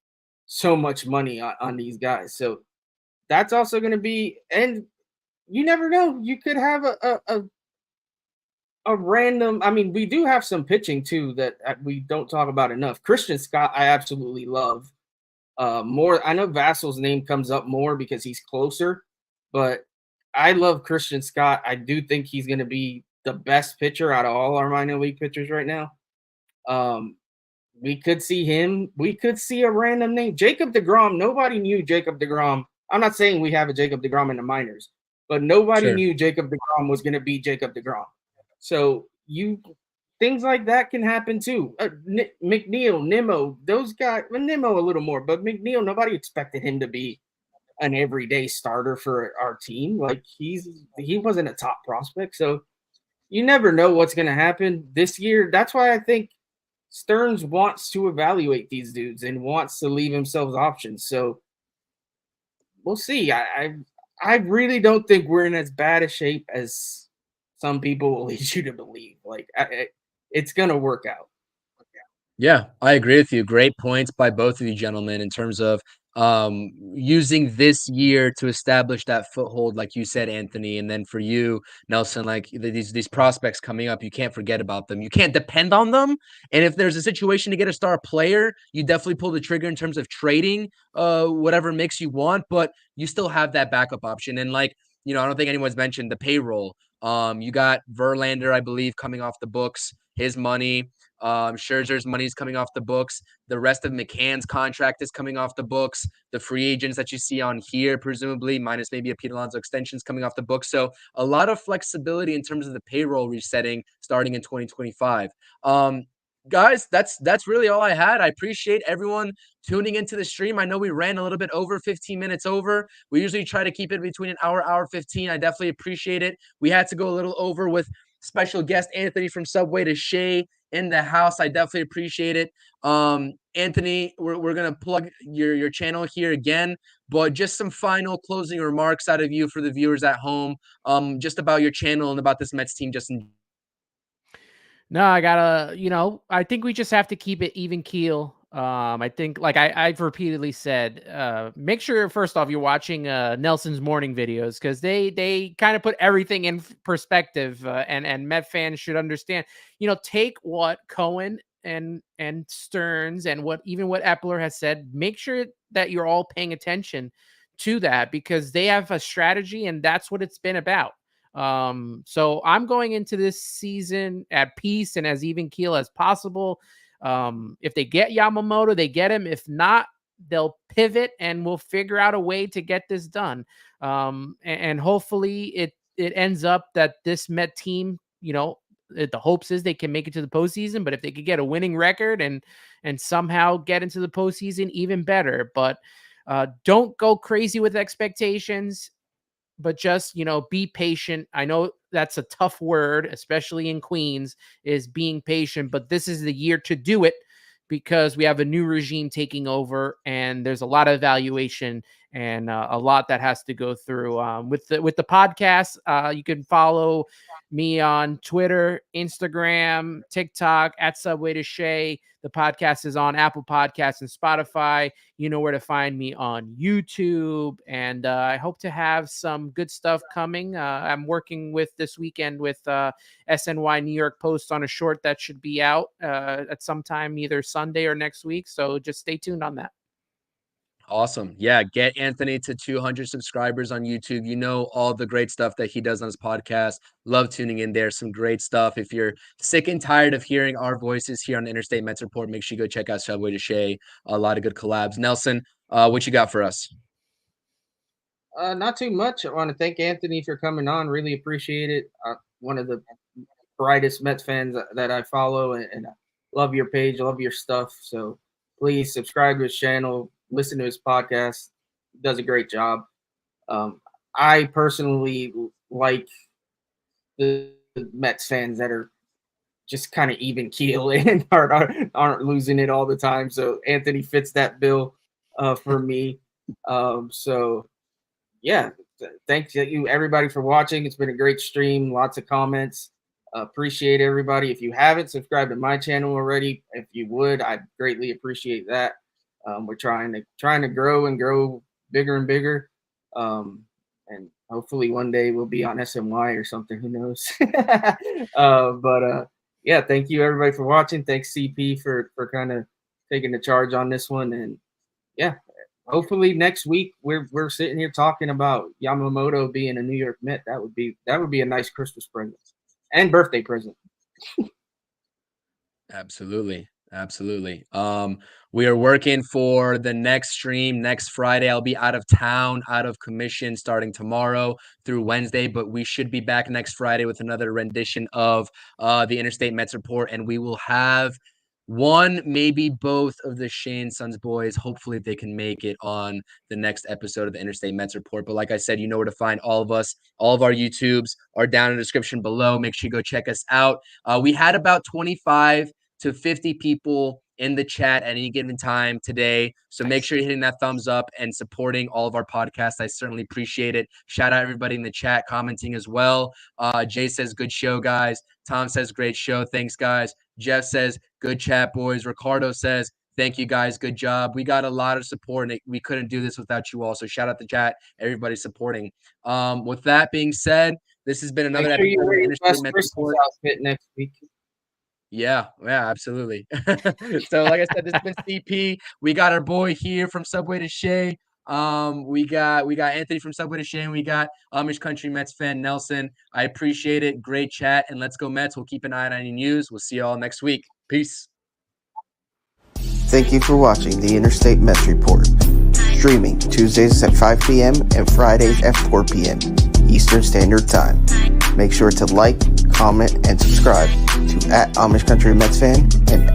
so much money on these guys. So that's also going to be, and you never know. You could have a random. I mean, we do have some pitching too that we don't talk about enough. Christian Scott, I absolutely love. More, I know Vassal's name comes up more because he's closer, but I love Christian Scott. I do think he's going to be the best pitcher out of all our minor league pitchers right now. We could see him. We could see a random name, Jacob deGrom. Nobody knew Jacob deGrom. I'm not saying we have a Jacob deGrom in the minors, but nobody knew Jacob deGrom was going to be Jacob deGrom. So things like that can happen too. McNeil, Nimmo, those guys. Well, Nimmo a little more, but McNeil, nobody expected him to be an everyday starter for our team. Like he wasn't a top prospect, so you never know what's going to happen this year. That's why I think Stearns wants to evaluate these dudes and wants to leave himself options. So we'll see. I really don't think we're in as bad a shape as some people will lead you to believe. Like it's going to work out. Yeah, I agree with you. Great points by both of you gentlemen in terms of using this year to establish that foothold, like you said, Anthony, and then for you, Nelson, like these prospects coming up, you can't forget about them. You can't depend on them. And if there's a situation to get a star player, you definitely pull the trigger in terms of trading whatever mix you want, but you still have that backup option. And like, I don't think anyone's mentioned the payroll. You got Verlander, I believe, coming off the books, his money. Scherzer's money is coming off the books. The rest of McCann's contract is coming off the books. The free agents that you see on here, presumably, minus maybe a Pete Alonso extension, is coming off the books. So a lot of flexibility in terms of the payroll resetting starting in 2025. Guys, that's really all I had. I appreciate everyone tuning into the stream. I know we ran a little bit over 15 minutes over. We usually try to keep it between an hour 15. I definitely appreciate it. We had to go a little over with special guest Anthony from Subway To Shea in the house. I definitely appreciate it. Anthony, we're gonna plug your channel here again, but just some final closing remarks out of you for the viewers at home, just about your channel and about this Mets team. No, I gotta, I think we just have to keep it even keel. I think, like I've repeatedly said, make sure first off you're watching Nelson's morning videos because they kind of put everything in perspective, and Met fans should understand. Take what Cohen and Stearns and what Epler has said. Make sure that you're all paying attention to that because they have a strategy and that's what it's been about. So I'm going into this season at peace and as even keel as possible. If they get Yamamoto, they get him. If not, they'll pivot and we'll figure out a way to get this done. And hopefully it ends up that this Met team, the hopes is they can make it to the postseason, but if they could get a winning record and somehow get into the postseason, even better. But don't go crazy with expectations. But just, be patient. I know that's a tough word, especially in Queens, is being patient, but this is the year to do it because we have a new regime taking over and there's a lot of evaluation and a lot that has to go through. With the podcast, you can follow me on Twitter, Instagram, TikTok at Subway To Shea. The podcast is on Apple Podcasts and Spotify. You know where to find me on YouTube. And I hope to have some good stuff coming. I'm working with this weekend with SNY New York Post on a short that should be out at some time, either Sunday or next week. So just stay tuned on that. Awesome. Yeah, get Anthony to 200 subscribers on YouTube. All the great stuff that he does on his podcast. Love tuning in there. Some great stuff. If you're sick and tired of hearing our voices here on the Interstate Mets Report, make sure you go check out Subway To Shea. A lot of good collabs. Nelson, what you got for us? Not too much. I want to thank Anthony for coming on. Really appreciate it. One of the brightest Mets fans that I follow, and I love your page, love your stuff. So please subscribe to his channel, listen to his podcast. He does a great job. I personally like the Mets fans that are just kind of even keel and aren't losing it all the time. So Anthony fits that bill for me. So yeah, thank you everybody for watching. It's been a great stream. Lots of comments. Appreciate everybody. If you haven't subscribed to my channel already, if you would, I'd greatly appreciate that. We're trying to grow bigger and bigger. And hopefully one day we'll be on SNY or something. Who knows? But yeah, thank you everybody for watching. Thanks CP for kind of taking the charge on this one. And yeah, hopefully next week we're sitting here talking about Yamamoto being a New York Met. That would be a nice Christmas present and birthday present. Absolutely. We are working for the next stream next Friday. I'll be out of town, out of commission starting tomorrow through Wednesday, but we should be back next Friday with another rendition of the Interstate Mets Report, and we will have one, maybe both of the Shane Sons boys. Hopefully they can make it on the next episode of the Interstate Mets Report. But like I said, you know where to find all of us. All of our YouTubes are down in the description below. Make sure you go check us out. We had about 25 to 50 people in the chat at any given time today. So make sure you're hitting that thumbs up and supporting all of our podcasts. I certainly appreciate it. Shout out everybody in the chat commenting as well. Jay says, good show, guys. Tom says, great show. Thanks, guys. Jeff says, good chat, boys. Ricardo says, thank you, guys. Good job. We got a lot of support, and we couldn't do this without you all. So shout out the chat, everybody supporting. With that being said, this has been another episode of Interstate Mets Report. Outfit next week. Yeah, absolutely. So like I said, this has been CP. We got our boy here from Subway To Shea. We got Anthony from Subway To Shea, and we got Amish Country Mets fan Nelson. I appreciate it. Great chat, and let's go Mets. We'll keep an eye on any news. We'll see you all next week. Peace. Thank you for watching the Interstate Mets Report. Streaming Tuesdays at 5 p.m. and Fridays at 4 p.m. Eastern Standard Time. Make sure to like, comment, and subscribe to @Amish Country Mets Fan and